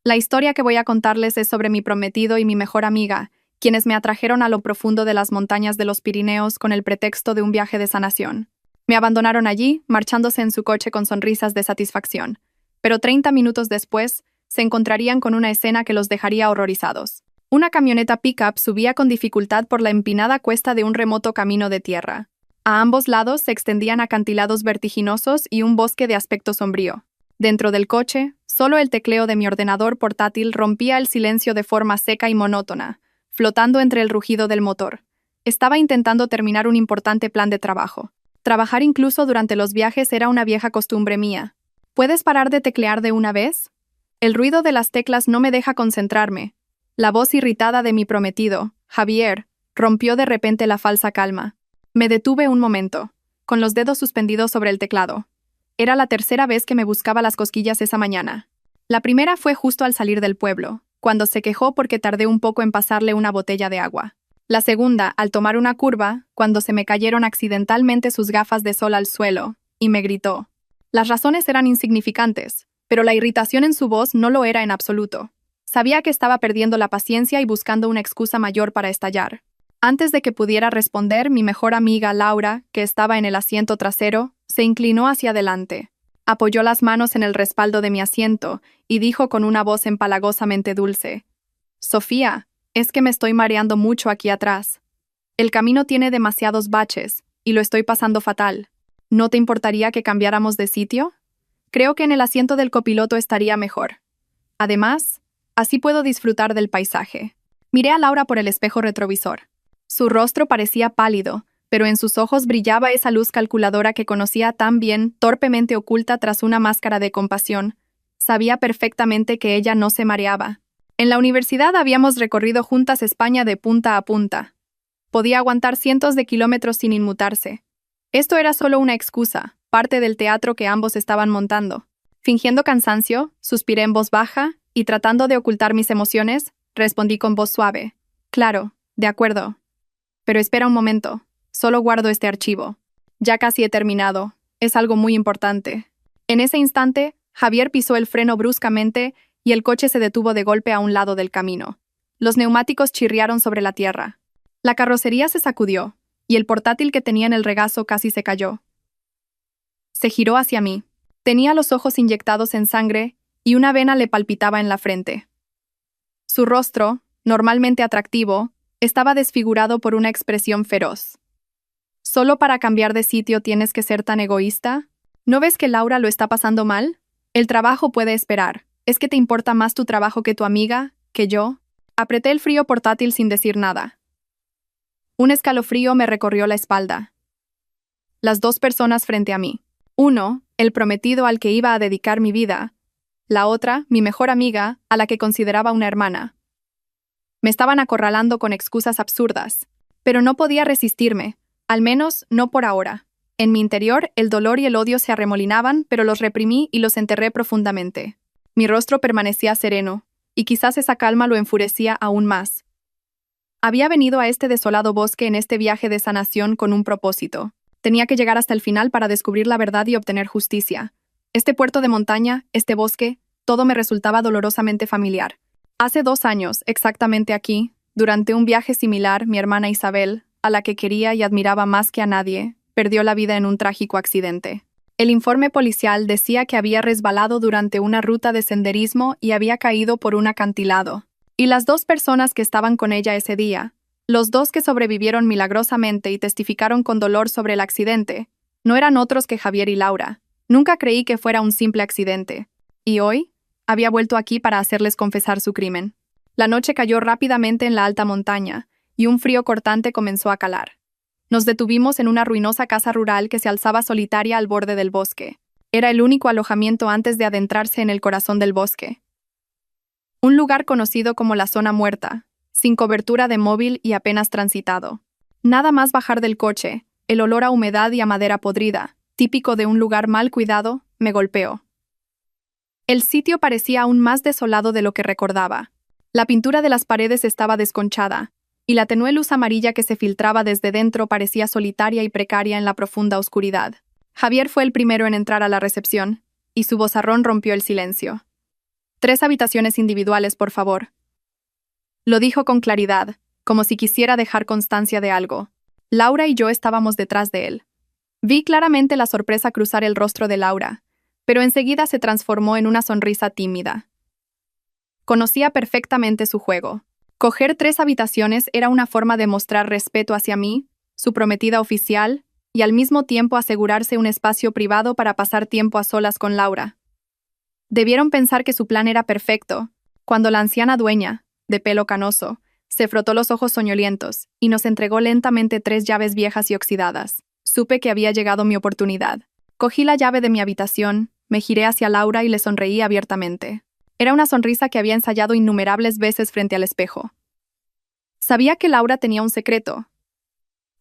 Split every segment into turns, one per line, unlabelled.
La historia que voy a contarles es sobre mi prometido y mi mejor amiga, quienes me atrajeron a lo profundo de las montañas de los Pirineos con el pretexto de un viaje de sanación. Me abandonaron allí, marchándose en su coche con sonrisas de satisfacción. Pero 30 minutos después, se encontrarían con una escena que los dejaría horrorizados. Una camioneta pickup subía con dificultad por la empinada cuesta de un remoto camino de tierra. A ambos lados se extendían acantilados vertiginosos y un bosque de aspecto sombrío. Dentro del coche, solo el tecleo de mi ordenador portátil rompía el silencio de forma seca y monótona, flotando entre el rugido del motor. Estaba intentando terminar un importante plan de trabajo. Trabajar incluso durante los viajes era una vieja costumbre mía. ¿Puedes parar de teclear de una vez? El ruido de las teclas no me deja concentrarme. La voz irritada de mi prometido, Javier, rompió de repente la falsa calma. Me detuve un momento, con los dedos suspendidos sobre el teclado. Era la tercera vez que me buscaba las cosquillas esa mañana. La primera fue justo al salir del pueblo, cuando se quejó porque tardé un poco en pasarle una botella de agua. La segunda, al tomar una curva, cuando se me cayeron accidentalmente sus gafas de sol al suelo, y me gritó. Las razones eran insignificantes, pero la irritación en su voz no lo era en absoluto. Sabía que estaba perdiendo la paciencia y buscando una excusa mayor para estallar. Antes de que pudiera responder, mi mejor amiga, Laura, que estaba en el asiento trasero, se inclinó hacia adelante. Apoyó las manos en el respaldo de mi asiento y dijo con una voz empalagosamente dulce: «Sofía, es que me estoy mareando mucho aquí atrás. El camino tiene demasiados baches y lo estoy pasando fatal. ¿No te importaría que cambiáramos de sitio? Creo que en el asiento del copiloto estaría mejor. Además, así puedo disfrutar del paisaje». Miré a Laura por el espejo retrovisor. Su rostro parecía pálido, pero en sus ojos brillaba esa luz calculadora que conocía tan bien, torpemente oculta tras una máscara de compasión. Sabía perfectamente que ella no se mareaba. En la universidad habíamos recorrido juntas España de punta a punta. Podía aguantar cientos de kilómetros sin inmutarse. Esto era solo una excusa, parte del teatro que ambos estaban montando. Fingiendo cansancio, suspiré en voz baja y, tratando de ocultar mis emociones, respondí con voz suave: «Claro, de acuerdo. Pero espera un momento. Solo guardo este archivo. Ya casi he terminado. Es algo muy importante». En ese instante, Javier pisó el freno bruscamente y el coche se detuvo de golpe a un lado del camino. Los neumáticos chirriaron sobre la tierra. La carrocería se sacudió, y el portátil que tenía en el regazo casi se cayó. Se giró hacia mí. Tenía los ojos inyectados en sangre y una vena le palpitaba en la frente. Su rostro, normalmente atractivo, estaba desfigurado por una expresión feroz. ¿Solo para cambiar de sitio tienes que ser tan egoísta? ¿No ves que Laura lo está pasando mal? El trabajo puede esperar. ¿Es que te importa más tu trabajo que tu amiga, que yo? Apreté el frío portátil sin decir nada. Un escalofrío me recorrió la espalda. Las dos personas frente a mí. Uno, el prometido al que iba a dedicar mi vida. La otra, mi mejor amiga, a la que consideraba una hermana. Me estaban acorralando con excusas absurdas, pero no podía resistirme, al menos no por ahora. En mi interior, el dolor y el odio se arremolinaban, pero los reprimí y los enterré profundamente. Mi rostro permanecía sereno, y quizás esa calma lo enfurecía aún más. Había venido a este desolado bosque en este viaje de sanación con un propósito. Tenía que llegar hasta el final para descubrir la verdad y obtener justicia. Este puerto de montaña, este bosque, todo me resultaba dolorosamente familiar. Hace 2 años, exactamente aquí, durante un viaje similar, mi hermana Isabel, a la que quería y admiraba más que a nadie, perdió la vida en un trágico accidente. El informe policial decía que había resbalado durante una ruta de senderismo y había caído por un acantilado. Y las 2 personas que estaban con ella ese día, los 2 que sobrevivieron milagrosamente y testificaron con dolor sobre el accidente, no eran otros que Javier y Laura. Nunca creí que fuera un simple accidente. Y hoy, había vuelto aquí para hacerles confesar su crimen. La noche cayó rápidamente en la alta montaña, y un frío cortante comenzó a calar. Nos detuvimos en una ruinosa casa rural que se alzaba solitaria al borde del bosque. Era el único alojamiento antes de adentrarse en el corazón del bosque. Un lugar conocido como la zona muerta, sin cobertura de móvil y apenas transitado. Nada más bajar del coche, el olor a humedad y a madera podrida, típico de un lugar mal cuidado, me golpeó. El sitio parecía aún más desolado de lo que recordaba. La pintura de las paredes estaba desconchada, y la tenue luz amarilla que se filtraba desde dentro parecía solitaria y precaria en la profunda oscuridad. Javier fue el primero en entrar a la recepción, y su vozarrón rompió el silencio. 3 habitaciones individuales, por favor. Lo dijo con claridad, como si quisiera dejar constancia de algo. Laura y yo estábamos detrás de él. Vi claramente la sorpresa cruzar el rostro de Laura, pero enseguida se transformó en una sonrisa tímida. Conocía perfectamente su juego. Coger 3 habitaciones era una forma de mostrar respeto hacia mí, su prometida oficial, y al mismo tiempo asegurarse un espacio privado para pasar tiempo a solas con Laura. Debieron pensar que su plan era perfecto, cuando la anciana dueña, de pelo canoso, se frotó los ojos soñolientos y nos entregó lentamente 3 llaves viejas y oxidadas. Supe que había llegado mi oportunidad. Cogí la llave de mi habitación, me giré hacia Laura y le sonreí abiertamente. Era una sonrisa que había ensayado innumerables veces frente al espejo. Sabía que Laura tenía un secreto,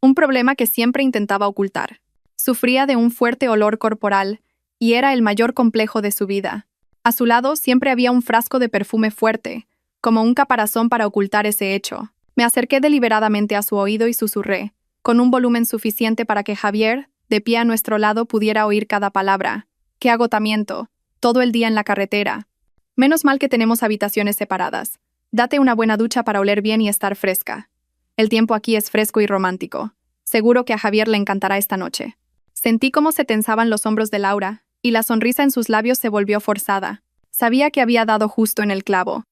un problema que siempre intentaba ocultar. Sufría de un fuerte olor corporal y era el mayor complejo de su vida. A su lado siempre había un frasco de perfume fuerte, como un caparazón para ocultar ese hecho. Me acerqué deliberadamente a su oído y susurré, con un volumen suficiente para que Javier, de pie a nuestro lado, pudiera oír cada palabra. ¡Qué agotamiento! Todo el día en la carretera. Menos mal que tenemos habitaciones separadas. Date una buena ducha para oler bien y estar fresca. El tiempo aquí es fresco y romántico. Seguro que a Javier le encantará esta noche. Sentí cómo se tensaban los hombros de Laura, y la sonrisa en sus labios se volvió forzada. Sabía que había dado justo en el clavo.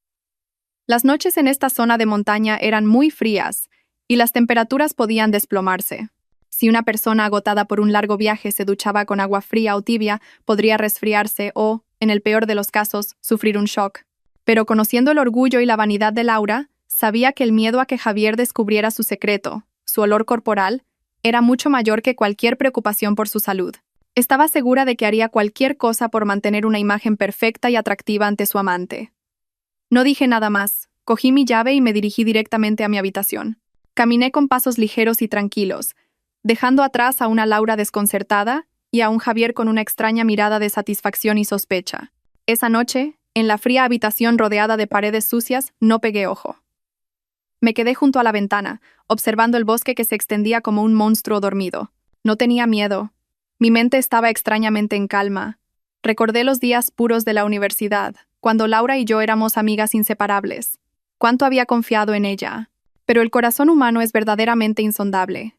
Las noches en esta zona de montaña eran muy frías, y las temperaturas podían desplomarse. Si una persona agotada por un largo viaje se duchaba con agua fría o tibia, podría resfriarse o, en el peor de los casos, sufrir un shock. Pero conociendo el orgullo y la vanidad de Laura, sabía que el miedo a que Javier descubriera su secreto, su olor corporal, era mucho mayor que cualquier preocupación por su salud. Estaba segura de que haría cualquier cosa por mantener una imagen perfecta y atractiva ante su amante. No dije nada más, cogí mi llave y me dirigí directamente a mi habitación. Caminé con pasos ligeros y tranquilos, dejando atrás a una Laura desconcertada y a un Javier con una extraña mirada de satisfacción y sospecha. Esa noche, en la fría habitación rodeada de paredes sucias, no pegué ojo. Me quedé junto a la ventana, observando el bosque que se extendía como un monstruo dormido. No tenía miedo. Mi mente estaba extrañamente en calma. Recordé los días puros de la universidad, cuando Laura y yo éramos amigas inseparables. Cuánto había confiado en ella. Pero el corazón humano es verdaderamente insondable.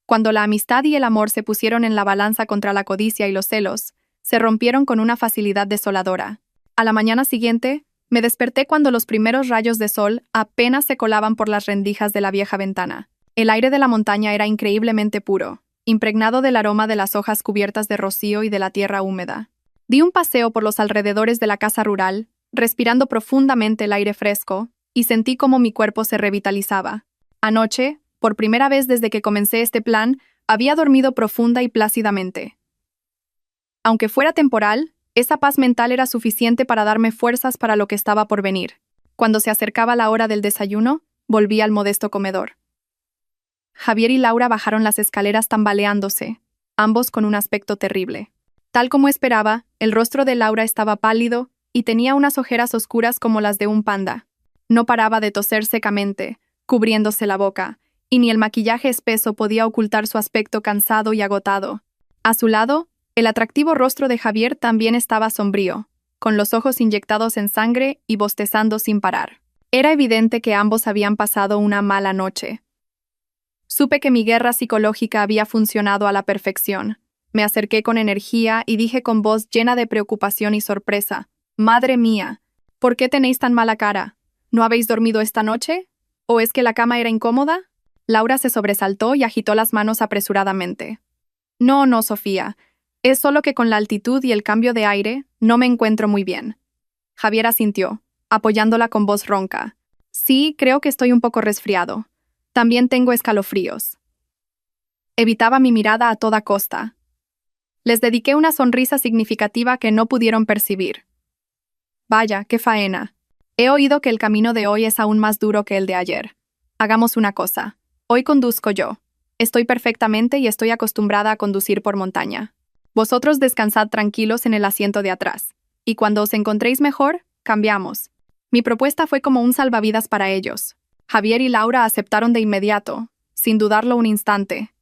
Cuando la amistad y el amor se pusieron en la balanza contra la codicia y los celos, se rompieron con una facilidad desoladora. A la mañana siguiente, me desperté cuando los primeros rayos de sol apenas se colaban por las rendijas de la vieja ventana. El aire de la montaña era increíblemente puro, impregnado del aroma de las hojas cubiertas de rocío y de la tierra húmeda. Di un paseo por los alrededores de la casa rural, respirando profundamente el aire fresco, y sentí cómo mi cuerpo se revitalizaba. Anoche, por primera vez desde que comencé este plan, había dormido profunda y plácidamente. Aunque fuera temporal, esa paz mental era suficiente para darme fuerzas para lo que estaba por venir. Cuando se acercaba la hora del desayuno, volví al modesto comedor. Javier y Laura bajaron las escaleras tambaleándose, ambos con un aspecto terrible. Tal como esperaba, el rostro de Laura estaba pálido y tenía unas ojeras oscuras como las de un panda. No paraba de toser secamente, cubriéndose la boca, y ni el maquillaje espeso podía ocultar su aspecto cansado y agotado. A su lado, el atractivo rostro de Javier también estaba sombrío, con los ojos inyectados en sangre y bostezando sin parar. Era evidente que ambos habían pasado una mala noche. Supe que mi guerra psicológica había funcionado a la perfección. Me acerqué con energía y dije con voz llena de preocupación y sorpresa: «Madre mía, ¿por qué tenéis tan mala cara? ¿No habéis dormido esta noche? ¿O es que la cama era incómoda?» Laura se sobresaltó y agitó las manos apresuradamente. No, Sofía. Es solo que con la altitud y el cambio de aire no me encuentro muy bien. Javier asintió, apoyándola con voz ronca. Sí, creo que estoy un poco resfriado. También tengo escalofríos. Evitaba mi mirada a toda costa. Les dediqué una sonrisa significativa que no pudieron percibir. Vaya, qué faena. He oído que el camino de hoy es aún más duro que el de ayer. Hagamos una cosa. Hoy conduzco yo. Estoy perfectamente y estoy acostumbrada a conducir por montaña. Vosotros descansad tranquilos en el asiento de atrás. Y cuando os encontréis mejor, cambiamos. Mi propuesta fue como un salvavidas para ellos. Javier y Laura aceptaron de inmediato, sin dudarlo un instante.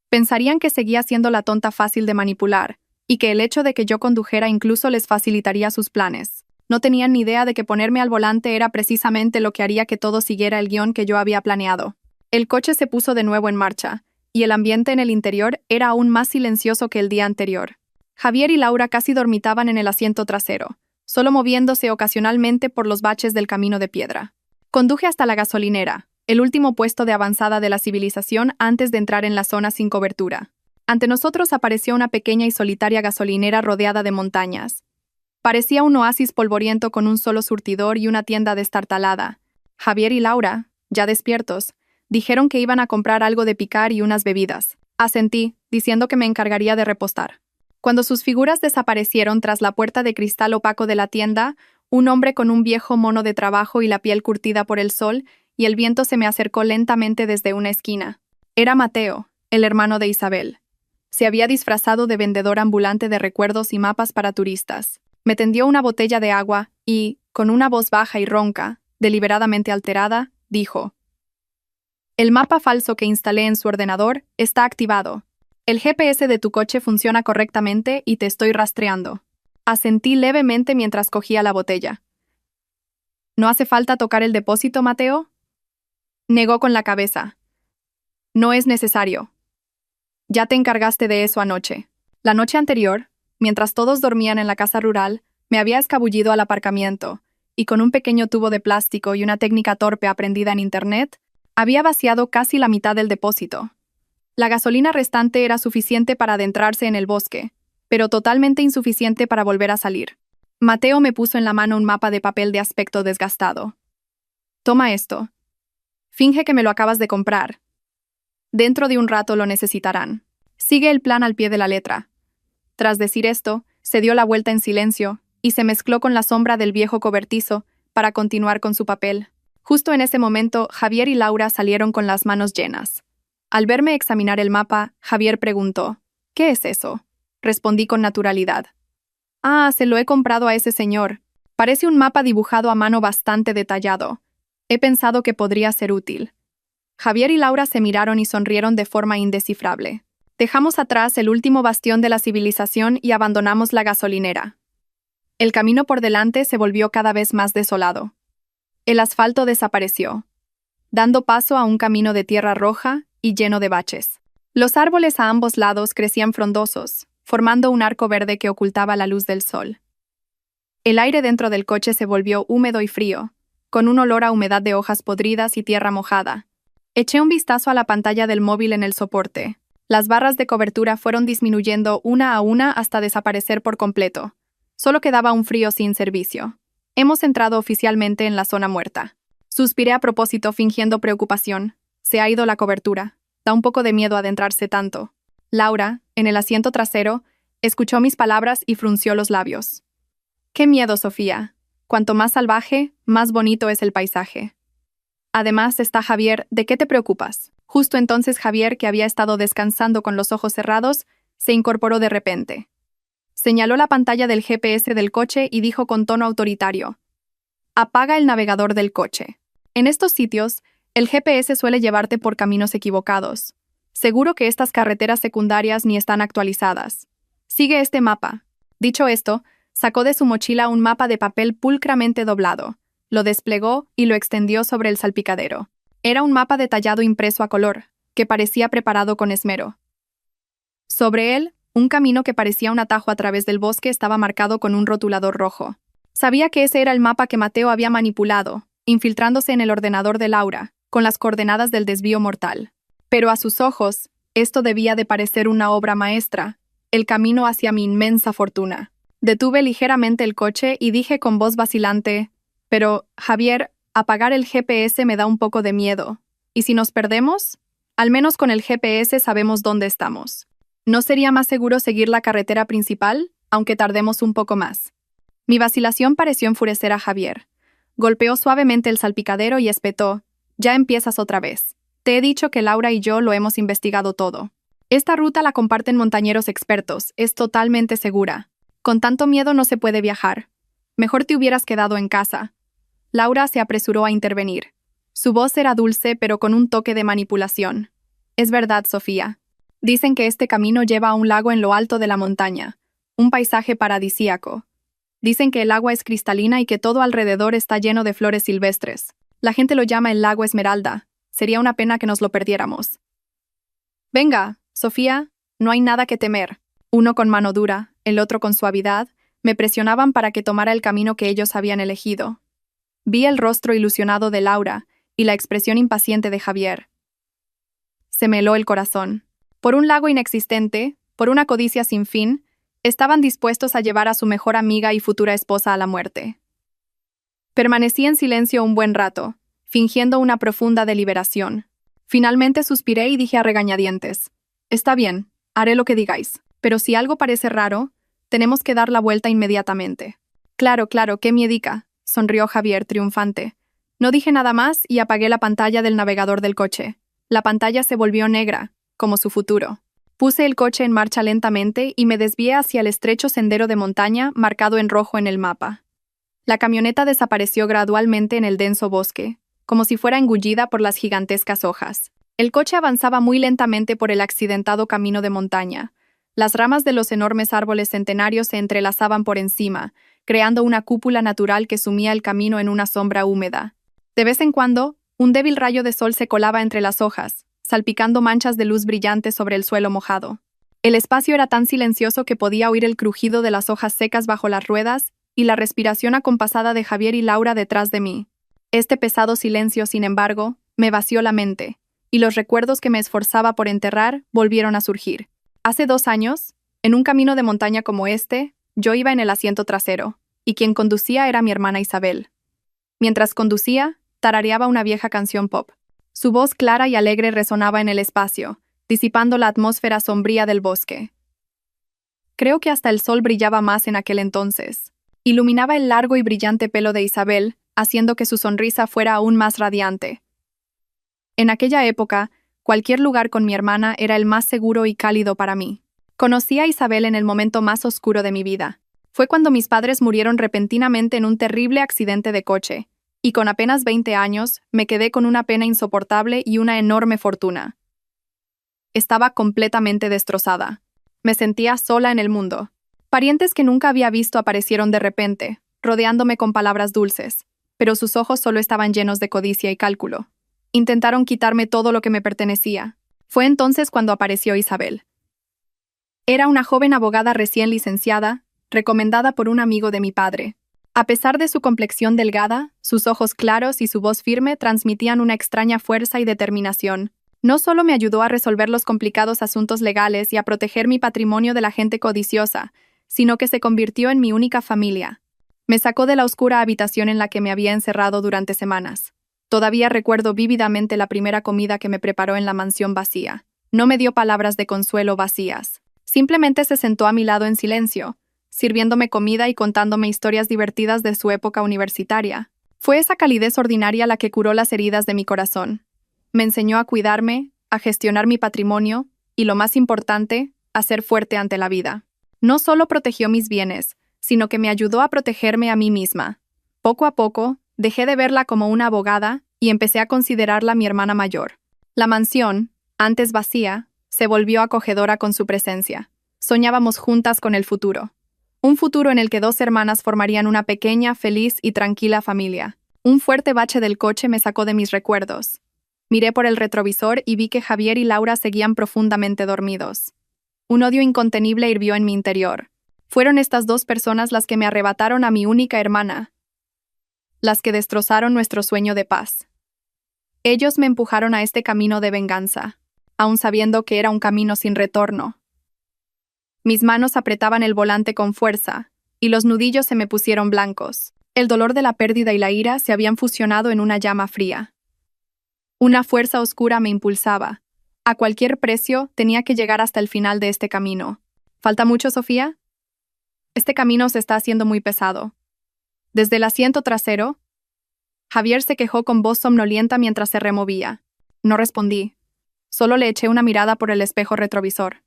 Pensarían que seguía siendo la tonta fácil de manipular, y que el hecho de que yo condujera incluso les facilitaría sus planes. No tenían ni idea de que ponerme al volante era precisamente lo que haría que todo siguiera el guión que yo había planeado. El coche se puso de nuevo en marcha, y el ambiente en el interior era aún más silencioso que el día anterior. Javier y Laura casi dormitaban en el asiento trasero, solo moviéndose ocasionalmente por los baches del camino de piedra. Conduje hasta la gasolinera, el último puesto de avanzada de la civilización antes de entrar en la zona sin cobertura. Ante nosotros apareció una pequeña y solitaria gasolinera rodeada de montañas. Parecía un oasis polvoriento con un solo surtidor y una tienda destartalada. Javier y Laura, ya despiertos, dijeron que iban a comprar algo de picar y unas bebidas. Asentí, diciendo que me encargaría de repostar. Cuando sus figuras desaparecieron tras la puerta de cristal opaco de la tienda, un hombre con un viejo mono de trabajo y la piel curtida por el sol y el viento se me acercó lentamente desde una esquina. Era Mateo, el hermano de Isabel. Se había disfrazado de vendedor ambulante de recuerdos y mapas para turistas. Me tendió una botella de agua y, con una voz baja y ronca, deliberadamente alterada, dijo: «El mapa falso que instalé en su ordenador está activado. El GPS de tu coche funciona correctamente y te estoy rastreando». Asentí levemente mientras cogía la botella. «¿No hace falta tocar el depósito, Mateo?». Negó con la cabeza. «No es necesario. Ya te encargaste de eso anoche». La noche anterior, mientras todos dormían en la casa rural, me había escabullido al aparcamiento, y con un pequeño tubo de plástico y una técnica torpe aprendida en internet, había vaciado casi la mitad del depósito. La gasolina restante era suficiente para adentrarse en el bosque, pero totalmente insuficiente para volver a salir. Mateo me puso en la mano un mapa de papel de aspecto desgastado. «Toma esto. Finge que me lo acabas de comprar. Dentro de un rato lo necesitarán. Sigue el plan al pie de la letra». Tras decir esto, se dio la vuelta en silencio y se mezcló con la sombra del viejo cobertizo para continuar con su papel. Justo en ese momento, Javier y Laura salieron con las manos llenas. Al verme examinar el mapa, Javier preguntó: «¿Qué es eso?». Respondí con naturalidad: «Ah, se lo he comprado a ese señor. Parece un mapa dibujado a mano bastante detallado. He pensado que podría ser útil». Javier y Laura se miraron y sonrieron de forma indescifrable. Dejamos atrás el último bastión de la civilización y abandonamos la gasolinera. El camino por delante se volvió cada vez más desolado. El asfalto desapareció, dando paso a un camino de tierra roja y lleno de baches. Los árboles a ambos lados crecían frondosos, formando un arco verde que ocultaba la luz del sol. El aire dentro del coche se volvió húmedo y frío, con un olor a humedad de hojas podridas y tierra mojada. Eché un vistazo a la pantalla del móvil en el soporte. Las barras de cobertura fueron disminuyendo una a una hasta desaparecer por completo. Solo quedaba un frío sin servicio. Hemos entrado oficialmente en la zona muerta. Suspiré a propósito fingiendo preocupación. Se ha ido la cobertura. Da un poco de miedo adentrarse tanto. Laura, en el asiento trasero, escuchó mis palabras y frunció los labios. «Qué miedo, Sofía. Cuanto más salvaje, más bonito es el paisaje. Además está Javier, ¿de qué te preocupas?». Justo entonces Javier, que había estado descansando con los ojos cerrados, se incorporó de repente. Señaló la pantalla del GPS del coche y dijo con tono autoritario: «Apaga el navegador del coche. En estos sitios, el GPS suele llevarte por caminos equivocados. Seguro que estas carreteras secundarias ni están actualizadas. Sigue este mapa». Dicho esto, sacó de su mochila un mapa de papel pulcramente doblado, lo desplegó y lo extendió sobre el salpicadero. Era un mapa detallado impreso a color, que parecía preparado con esmero. Sobre él, un camino que parecía un atajo a través del bosque estaba marcado con un rotulador rojo. Sabía que ese era el mapa que Mateo había manipulado, infiltrándose en el ordenador de Laura, con las coordenadas del desvío mortal. Pero a sus ojos, esto debía de parecer una obra maestra, el camino hacia mi inmensa fortuna. Detuve ligeramente el coche y dije con voz vacilante: «Pero, Javier, apagar el GPS me da un poco de miedo. ¿Y si nos perdemos? Al menos con el GPS sabemos dónde estamos. ¿No sería más seguro seguir la carretera principal, aunque tardemos un poco más?». Mi vacilación pareció enfurecer a Javier. Golpeó suavemente el salpicadero y espetó: «Ya empiezas otra vez. Te he dicho que Laura y yo lo hemos investigado todo. Esta ruta la comparten montañeros expertos, es totalmente segura. Con tanto miedo no se puede viajar. Mejor te hubieras quedado en casa». Laura se apresuró a intervenir. Su voz era dulce, pero con un toque de manipulación. «Es verdad, Sofía. Dicen que este camino lleva a un lago en lo alto de la montaña, un paisaje paradisíaco. Dicen que el agua es cristalina y que todo alrededor está lleno de flores silvestres. La gente lo llama el lago Esmeralda. Sería una pena que nos lo perdiéramos. Venga, Sofía, no hay nada que temer. Uno con mano dura, el otro con suavidad, me presionaban para que tomara el camino que ellos habían elegido. Vi el rostro ilusionado de Laura y la expresión impaciente de Javier. Se me heló el corazón. Por un lago inexistente, por una codicia sin fin, estaban dispuestos a llevar a su mejor amiga y futura esposa a la muerte. Permanecí en silencio un buen rato, fingiendo una profunda deliberación. Finalmente suspiré y dije a regañadientes: «Está bien, haré lo que digáis, pero si algo parece raro, tenemos que dar la vuelta inmediatamente». «Claro, claro, qué miedica», sonrió Javier triunfante. No dije nada más y apagué la pantalla del navegador del coche. La pantalla se volvió negra, como su futuro. Puse el coche en marcha lentamente y me desvié hacia el estrecho sendero de montaña marcado en rojo en el mapa. La camioneta desapareció gradualmente en el denso bosque, como si fuera engullida por las gigantescas hojas. El coche avanzaba muy lentamente por el accidentado camino de montaña. Las ramas de los enormes árboles centenarios se entrelazaban por encima, creando una cúpula natural que sumía el camino en una sombra húmeda. De vez en cuando, un débil rayo de sol se colaba entre las hojas, salpicando manchas de luz brillante sobre el suelo mojado. El espacio era tan silencioso que podía oír el crujido de las hojas secas bajo las ruedas y la respiración acompasada de Javier y Laura detrás de mí. Este pesado silencio, sin embargo, me vació la mente, y los recuerdos que me esforzaba por enterrar volvieron a surgir. Hace 2 años, en un camino de montaña como este, yo iba en el asiento trasero, y quien conducía era mi hermana Isabel. Mientras conducía, tarareaba una vieja canción pop. Su voz clara y alegre resonaba en el espacio, disipando la atmósfera sombría del bosque. Creo que hasta el sol brillaba más en aquel entonces. Iluminaba el largo y brillante pelo de Isabel, haciendo que su sonrisa fuera aún más radiante. En aquella época, cualquier lugar con mi hermana era el más seguro y cálido para mí. Conocí a Isabel en el momento más oscuro de mi vida. Fue cuando mis padres murieron repentinamente en un terrible accidente de coche, y con apenas 20 años me quedé con una pena insoportable y una enorme fortuna. Estaba completamente destrozada. Me sentía sola en el mundo. Parientes que nunca había visto aparecieron de repente, rodeándome con palabras dulces, pero sus ojos solo estaban llenos de codicia y cálculo. Intentaron quitarme todo lo que me pertenecía. Fue entonces cuando apareció Isabel. Era una joven abogada recién licenciada, recomendada por un amigo de mi padre. A pesar de su complexión delgada, sus ojos claros y su voz firme transmitían una extraña fuerza y determinación. No solo me ayudó a resolver los complicados asuntos legales y a proteger mi patrimonio de la gente codiciosa, sino que se convirtió en mi única familia. Me sacó de la oscura habitación en la que me había encerrado durante semanas. Todavía recuerdo vívidamente la primera comida que me preparó en la mansión vacía. No me dio palabras de consuelo vacías. Simplemente se sentó a mi lado en silencio, sirviéndome comida y contándome historias divertidas de su época universitaria. Fue esa calidez ordinaria la que curó las heridas de mi corazón. Me enseñó a cuidarme, a gestionar mi patrimonio y, lo más importante, a ser fuerte ante la vida. No solo protegió mis bienes, sino que me ayudó a protegerme a mí misma. Poco a poco, dejé de verla como una abogada y empecé a considerarla mi hermana mayor. La mansión, antes vacía, se volvió acogedora con su presencia. Soñábamos juntas con el futuro. Un futuro en el que 2 hermanas formarían una pequeña, feliz y tranquila familia. Un fuerte bache del coche me sacó de mis recuerdos. Miré por el retrovisor y vi que Javier y Laura seguían profundamente dormidos. Un odio incontenible hirvió en mi interior. Fueron estas 2 personas las que me arrebataron a mi única hermana, las que destrozaron nuestro sueño de paz. Ellos me empujaron a este camino de venganza, aun sabiendo que era un camino sin retorno. Mis manos apretaban el volante con fuerza, y los nudillos se me pusieron blancos. El dolor de la pérdida y la ira se habían fusionado en una llama fría. Una fuerza oscura me impulsaba. A cualquier precio, tenía que llegar hasta el final de este camino. ¿Falta mucho, Sofía? Este camino se está haciendo muy pesado. Desde el asiento trasero, Javier se quejó con voz somnolienta mientras se removía. No respondí. Solo le eché una mirada por el espejo retrovisor.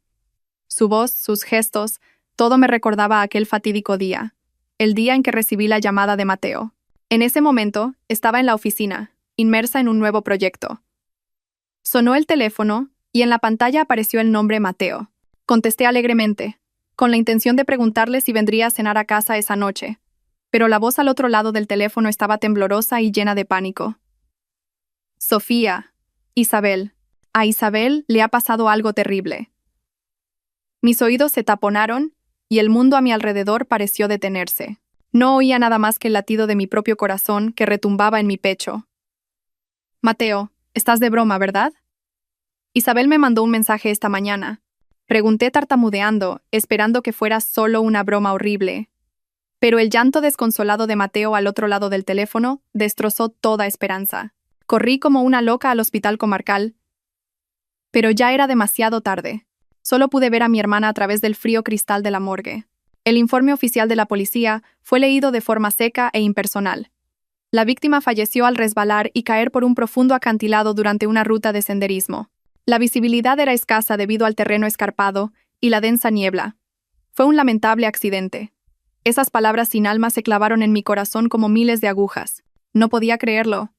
Su voz, sus gestos, todo me recordaba aquel fatídico día, el día en que recibí la llamada de Mateo. En ese momento, estaba en la oficina, inmersa en un nuevo proyecto. Sonó el teléfono y en la pantalla apareció el nombre Mateo. Contesté alegremente, con la intención de preguntarle si vendría a cenar a casa esa noche, pero la voz al otro lado del teléfono estaba temblorosa y llena de pánico. Sofía. Isabel. A Isabel le ha pasado algo terrible. Mis oídos se taponaron y el mundo a mi alrededor pareció detenerse. No oía nada más que el latido de mi propio corazón que retumbaba en mi pecho. Mateo, estás de broma, ¿verdad? Isabel me mandó un mensaje esta mañana. Pregunté tartamudeando, esperando que fuera solo una broma horrible. Pero el llanto desconsolado de Mateo al otro lado del teléfono destrozó toda esperanza. Corrí como una loca al hospital comarcal, pero ya era demasiado tarde. Solo pude ver a mi hermana a través del frío cristal de la morgue. El informe oficial de la policía fue leído de forma seca e impersonal. La víctima falleció al resbalar y caer por un profundo acantilado durante una ruta de senderismo. La visibilidad era escasa debido al terreno escarpado y la densa niebla. Fue un lamentable accidente. Esas palabras sin alma se clavaron en mi corazón como miles de agujas. No podía creerlo.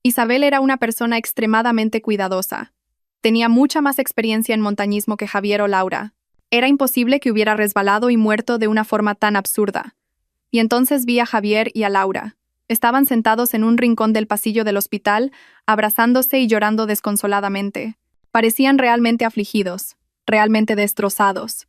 Isabel era una persona extremadamente cuidadosa. Tenía mucha más experiencia en montañismo que Javier o Laura. Era imposible que hubiera resbalado y muerto de una forma tan absurda. Y entonces vi a Javier y a Laura. Estaban sentados en un rincón del pasillo del hospital, abrazándose y llorando desconsoladamente. Parecían realmente afligidos, realmente destrozados.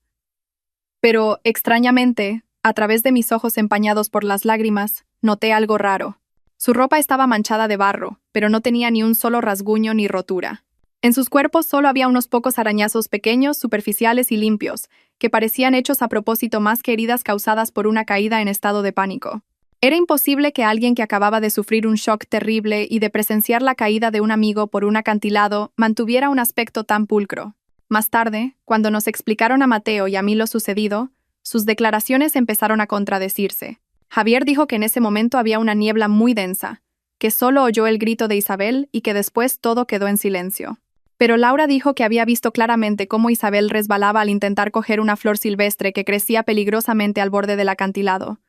Pero, extrañamente, a través de mis ojos empañados por las lágrimas, noté algo raro. Su ropa estaba manchada de barro, pero no tenía ni un solo rasguño ni rotura. En sus cuerpos solo había unos pocos arañazos pequeños, superficiales y limpios, que parecían hechos a propósito más que heridas causadas por una caída en estado de pánico. Era imposible que alguien que acababa de sufrir un shock terrible y de presenciar la caída de un amigo por un acantilado mantuviera un aspecto tan pulcro. Más tarde, cuando nos explicaron a Mateo y a mí lo sucedido, sus declaraciones empezaron a contradecirse. Javier dijo que en ese momento había una niebla muy densa, que solo oyó el grito de Isabel y que después todo quedó en silencio. Pero Laura dijo que había visto claramente cómo Isabel resbalaba al intentar coger una flor silvestre que crecía peligrosamente al borde del acantilado.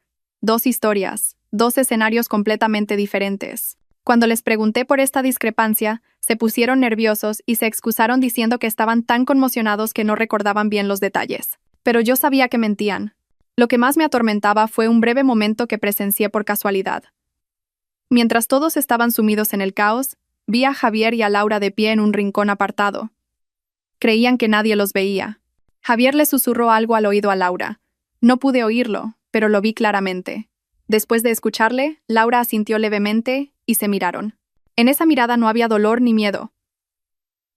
Dos historias, dos escenarios completamente diferentes. Cuando les pregunté por esta discrepancia, se pusieron nerviosos y se excusaron diciendo que estaban tan conmocionados que no recordaban bien los detalles. Pero yo sabía que mentían. Lo que más me atormentaba fue un breve momento que presencié por casualidad. Mientras todos estaban sumidos en el caos, vi a Javier y a Laura de pie en un rincón apartado. Creían que nadie los veía. Javier le susurró algo al oído a Laura. No pude oírlo, pero lo vi claramente. Después de escucharle, Laura asintió levemente y se miraron. En esa mirada no había dolor ni miedo,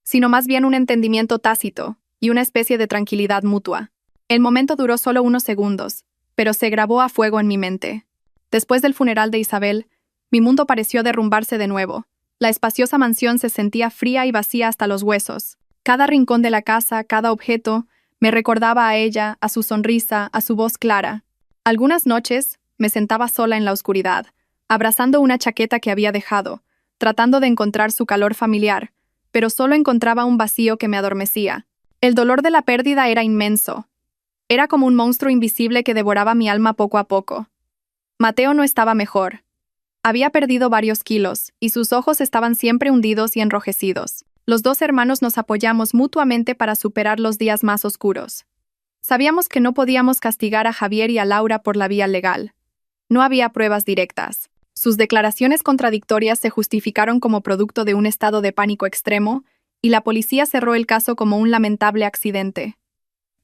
sino más bien un entendimiento tácito y una especie de tranquilidad mutua. El momento duró solo unos segundos, pero se grabó a fuego en mi mente. Después del funeral de Isabel, mi mundo pareció derrumbarse de nuevo. La espaciosa mansión se sentía fría y vacía hasta los huesos. Cada rincón de la casa, cada objeto, me recordaba a ella, a su sonrisa, a su voz clara. Algunas noches me sentaba sola en la oscuridad, abrazando una chaqueta que había dejado, tratando de encontrar su calor familiar, pero solo encontraba un vacío que me adormecía. El dolor de la pérdida era inmenso. Era como un monstruo invisible que devoraba mi alma poco a poco. Mateo no estaba mejor. Había perdido varios kilos, y sus ojos estaban siempre hundidos y enrojecidos. Los dos hermanos nos apoyamos mutuamente para superar los días más oscuros. Sabíamos que no podíamos castigar a Javier y a Laura por la vía legal. No había pruebas directas. Sus declaraciones contradictorias se justificaron como producto de un estado de pánico extremo, y la policía cerró el caso como un lamentable accidente.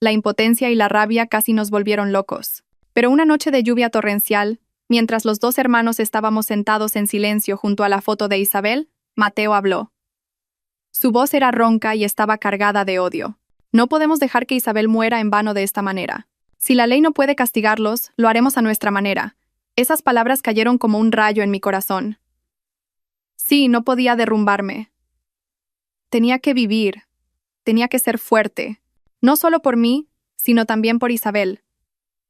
La impotencia y la rabia casi nos volvieron locos. Pero una noche de lluvia torrencial, mientras los dos hermanos estábamos sentados en silencio junto a la foto de Isabel, Mateo habló. Su voz era ronca y estaba cargada de odio. No podemos dejar que Isabel muera en vano de esta manera. Si la ley no puede castigarlos, lo haremos a nuestra manera. Esas palabras cayeron como un rayo en mi corazón. Sí, no podía derrumbarme. Tenía que vivir. Tenía que ser fuerte. No solo por mí, sino también por Isabel.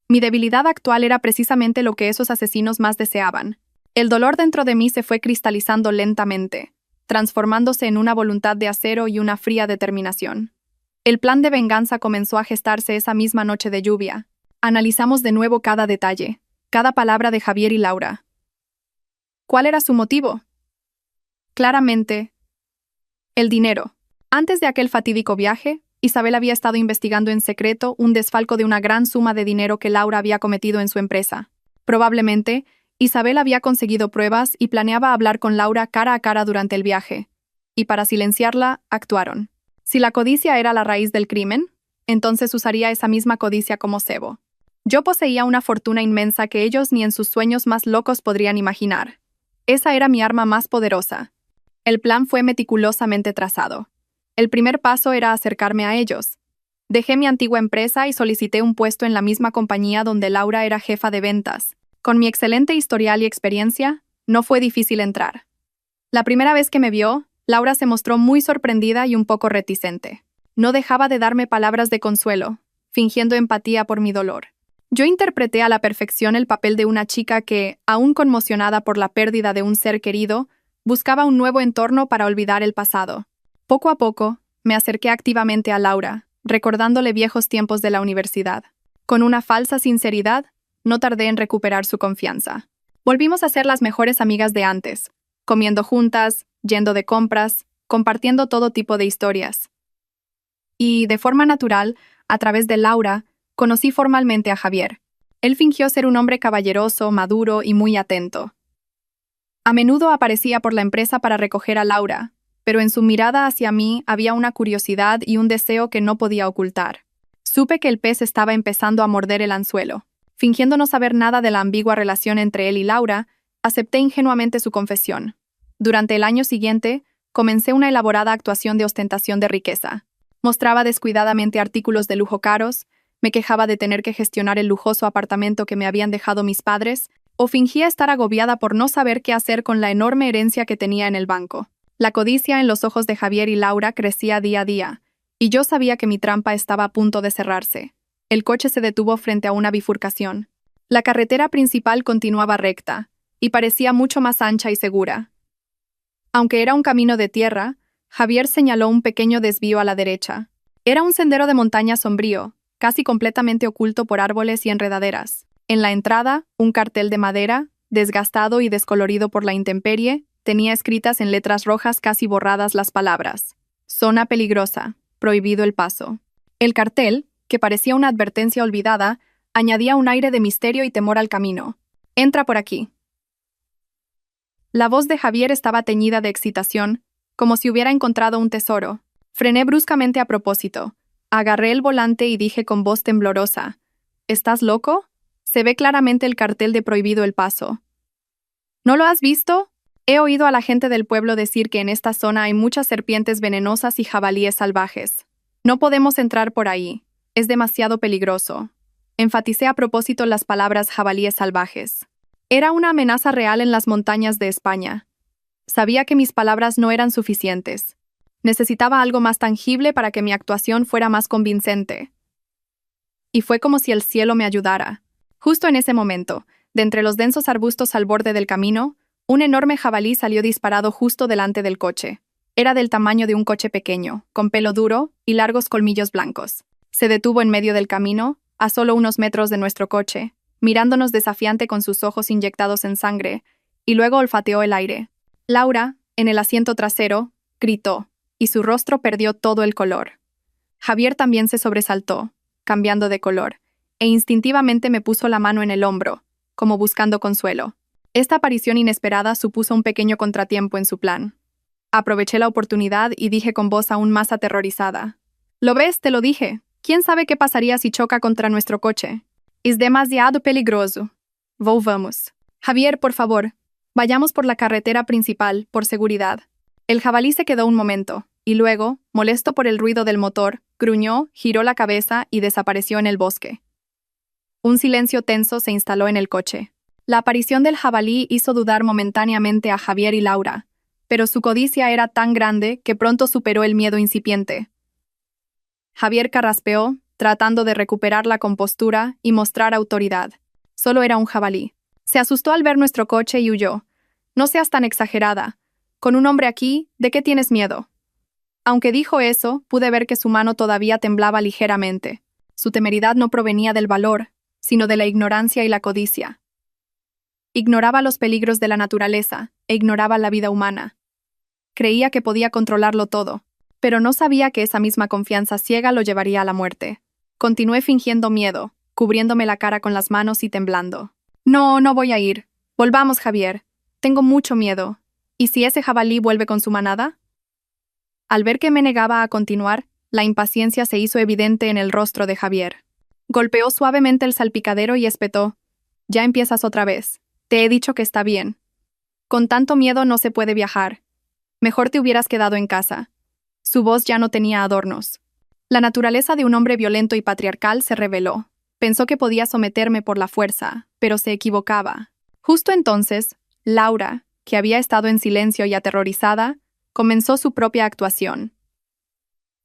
Mi debilidad actual era precisamente lo que esos asesinos más deseaban. El dolor dentro de mí se fue cristalizando lentamente, transformándose en una voluntad de acero y una fría determinación. El plan de venganza comenzó a gestarse esa misma noche de lluvia. Analizamos de nuevo cada detalle, cada palabra de Javier y Laura. ¿Cuál era su motivo? Claramente, el dinero. Antes de aquel fatídico viaje, Isabel había estado investigando en secreto un desfalco de una gran suma de dinero que Laura había cometido en su empresa. Probablemente, Isabel había conseguido pruebas y planeaba hablar con Laura cara a cara durante el viaje. Y para silenciarla, actuaron. Si la codicia era la raíz del crimen, entonces usaría esa misma codicia como cebo. Yo poseía una fortuna inmensa que ellos ni en sus sueños más locos podrían imaginar. Esa era mi arma más poderosa. El plan fue meticulosamente trazado. El primer paso era acercarme a ellos. Dejé mi antigua empresa y solicité un puesto en la misma compañía donde Laura era jefa de ventas. Con mi excelente historial y experiencia, no fue difícil entrar. La primera vez que me vio, Laura se mostró muy sorprendida y un poco reticente. No dejaba de darme palabras de consuelo, fingiendo empatía por mi dolor. Yo interpreté a la perfección el papel de una chica que, aún conmocionada por la pérdida de un ser querido, buscaba un nuevo entorno para olvidar el pasado. Poco a poco, me acerqué activamente a Laura, recordándole viejos tiempos de la universidad. Con una falsa sinceridad, no tardé en recuperar su confianza. Volvimos a ser las mejores amigas de antes, comiendo juntas, yendo de compras, compartiendo todo tipo de historias. Y, de forma natural, a través de Laura, conocí formalmente a Javier. Él fingió ser un hombre caballeroso, maduro y muy atento. A menudo aparecía por la empresa para recoger a Laura, pero en su mirada hacia mí había una curiosidad y un deseo que no podía ocultar. Supe que el pez estaba empezando a morder el anzuelo. Fingiendo no saber nada de la ambigua relación entre él y Laura, acepté ingenuamente su confesión. Durante el año siguiente, comencé una elaborada actuación de ostentación de riqueza. Mostraba descuidadamente artículos de lujo caros, me quejaba de tener que gestionar el lujoso apartamento que me habían dejado mis padres, o fingía estar agobiada por no saber qué hacer con la enorme herencia que tenía en el banco. La codicia en los ojos de Javier y Laura crecía día a día, y yo sabía que mi trampa estaba a punto de cerrarse. El coche se detuvo frente a una bifurcación. La carretera principal continuaba recta, y parecía mucho más ancha y segura. Aunque era un camino de tierra, Javier señaló un pequeño desvío a la derecha. Era un sendero de montaña sombrío, casi completamente oculto por árboles y enredaderas. En la entrada, un cartel de madera, desgastado y descolorido por la intemperie, tenía escritas en letras rojas casi borradas las palabras: Zona peligrosa, prohibido el paso. El cartel, que parecía una advertencia olvidada, añadía un aire de misterio y temor al camino. Entra por aquí. La voz de Javier estaba teñida de excitación, como si hubiera encontrado un tesoro. Frené bruscamente a propósito. Agarré el volante y dije con voz temblorosa: ¿Estás loco? Se ve claramente el cartel de prohibido el paso. ¿No lo has visto? He oído a la gente del pueblo decir que en esta zona hay muchas serpientes venenosas y jabalíes salvajes. No podemos entrar por ahí. Es demasiado peligroso. Enfaticé a propósito las palabras jabalíes salvajes. Era una amenaza real en las montañas de España. Sabía que mis palabras no eran suficientes. Necesitaba algo más tangible para que mi actuación fuera más convincente. Y fue como si el cielo me ayudara. Justo en ese momento, de entre los densos arbustos al borde del camino, un enorme jabalí salió disparado justo delante del coche. Era del tamaño de un coche pequeño, con pelo duro y largos colmillos blancos. Se detuvo en medio del camino, a solo unos metros de nuestro coche, mirándonos desafiante con sus ojos inyectados en sangre, y luego olfateó el aire. Laura, en el asiento trasero, gritó, y su rostro perdió todo el color. Javier también se sobresaltó, cambiando de color, e instintivamente me puso la mano en el hombro, como buscando consuelo. Esta aparición inesperada supuso un pequeño contratiempo en su plan. Aproveché la oportunidad y dije con voz aún más aterrorizada: «¿Lo ves? Te lo dije. ¿Quién sabe qué pasaría si choca contra nuestro coche? Es demasiado peligroso. Volvamos. Javier, por favor, vayamos por la carretera principal, por seguridad». El jabalí se quedó un momento, y luego, molesto por el ruido del motor, gruñó, giró la cabeza y desapareció en el bosque. Un silencio tenso se instaló en el coche. La aparición del jabalí hizo dudar momentáneamente a Javier y Laura, pero su codicia era tan grande que pronto superó el miedo incipiente. Javier carraspeó, tratando de recuperar la compostura y mostrar autoridad. Solo era un jabalí. Se asustó al ver nuestro coche y huyó. «No seas tan exagerada. Con un hombre aquí, ¿de qué tienes miedo?». Aunque dijo eso, pude ver que su mano todavía temblaba ligeramente. Su temeridad no provenía del valor, sino de la ignorancia y la codicia. Ignoraba los peligros de la naturaleza e ignoraba la vida humana. Creía que podía controlarlo todo, pero no sabía que esa misma confianza ciega lo llevaría a la muerte. Continué fingiendo miedo, cubriéndome la cara con las manos y temblando. No, no voy a ir. Volvamos, Javier. Tengo mucho miedo. ¿Y si ese jabalí vuelve con su manada? Al ver que me negaba a continuar, la impaciencia se hizo evidente en el rostro de Javier. Golpeó suavemente el salpicadero y espetó. Ya empiezas otra vez. Te he dicho que está bien. Con tanto miedo no se puede viajar. Mejor te hubieras quedado en casa. Su voz ya no tenía adornos. La naturaleza de un hombre violento y patriarcal se reveló. Pensó que podía someterme por la fuerza, pero se equivocaba. Justo entonces, Laura, que había estado en silencio y aterrorizada, comenzó su propia actuación.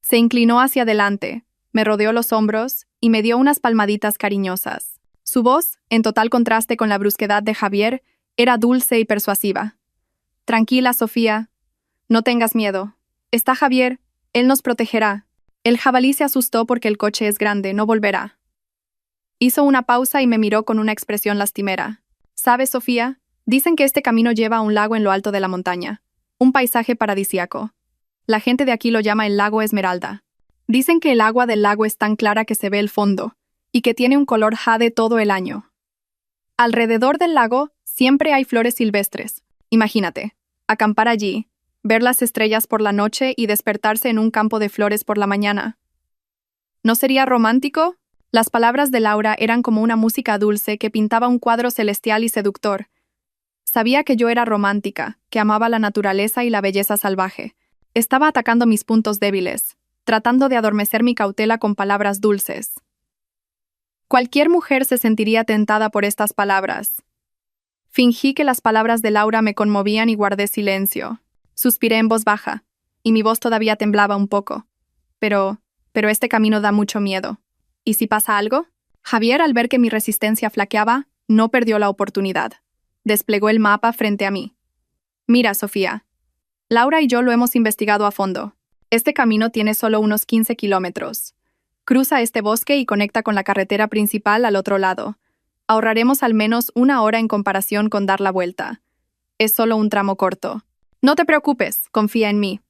Se inclinó hacia adelante, me rodeó los hombros y me dio unas palmaditas cariñosas. Su voz, en total contraste con la brusquedad de Javier, era dulce y persuasiva. Tranquila, Sofía. No tengas miedo. Está Javier, él nos protegerá. El jabalí se asustó porque el coche es grande, no volverá. Hizo una pausa y me miró con una expresión lastimera. ¿Sabes, Sofía? Dicen que este camino lleva a un lago en lo alto de la montaña. Un paisaje paradisíaco. La gente de aquí lo llama el lago Esmeralda. Dicen que el agua del lago es tan clara que se ve el fondo, y que tiene un color jade todo el año. Alrededor del lago siempre hay flores silvestres. Imagínate, acampar allí, ver las estrellas por la noche y despertarse en un campo de flores por la mañana. ¿No sería romántico? Las palabras de Laura eran como una música dulce que pintaba un cuadro celestial y seductor. Sabía que yo era romántica, que amaba la naturaleza y la belleza salvaje. Estaba atacando mis puntos débiles, tratando de adormecer mi cautela con palabras dulces. Cualquier mujer se sentiría tentada por estas palabras. Fingí que las palabras de Laura me conmovían y guardé silencio. Suspiré en voz baja, y mi voz todavía temblaba un poco. Pero este camino da mucho miedo. ¿Y si pasa algo? Javier, al ver que mi resistencia flaqueaba, no perdió la oportunidad. Desplegó el mapa frente a mí. Mira, Sofía. Laura y yo lo hemos investigado a fondo. Este camino tiene solo unos 15 kilómetros. Cruza este bosque y conecta con la carretera principal al otro lado. Ahorraremos al menos 1 hora en comparación con dar la vuelta. Es solo un tramo corto. No te preocupes, confía en mí.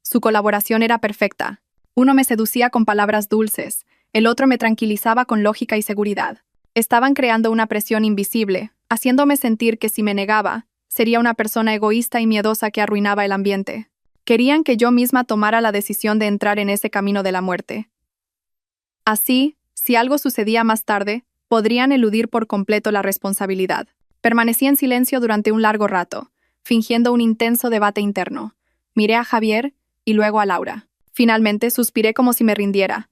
Su colaboración era perfecta. Uno me seducía con palabras dulces, el otro me tranquilizaba con lógica y seguridad. Estaban creando una presión invisible, haciéndome sentir que si me negaba, sería una persona egoísta y miedosa que arruinaba el ambiente. Querían que yo misma tomara la decisión de entrar en ese camino de la muerte. Así, si algo sucedía más tarde, podrían eludir por completo la responsabilidad. Permanecí en silencio durante un largo rato, fingiendo un intenso debate interno. Miré a Javier y luego a Laura. Finalmente suspiré como si me rindiera.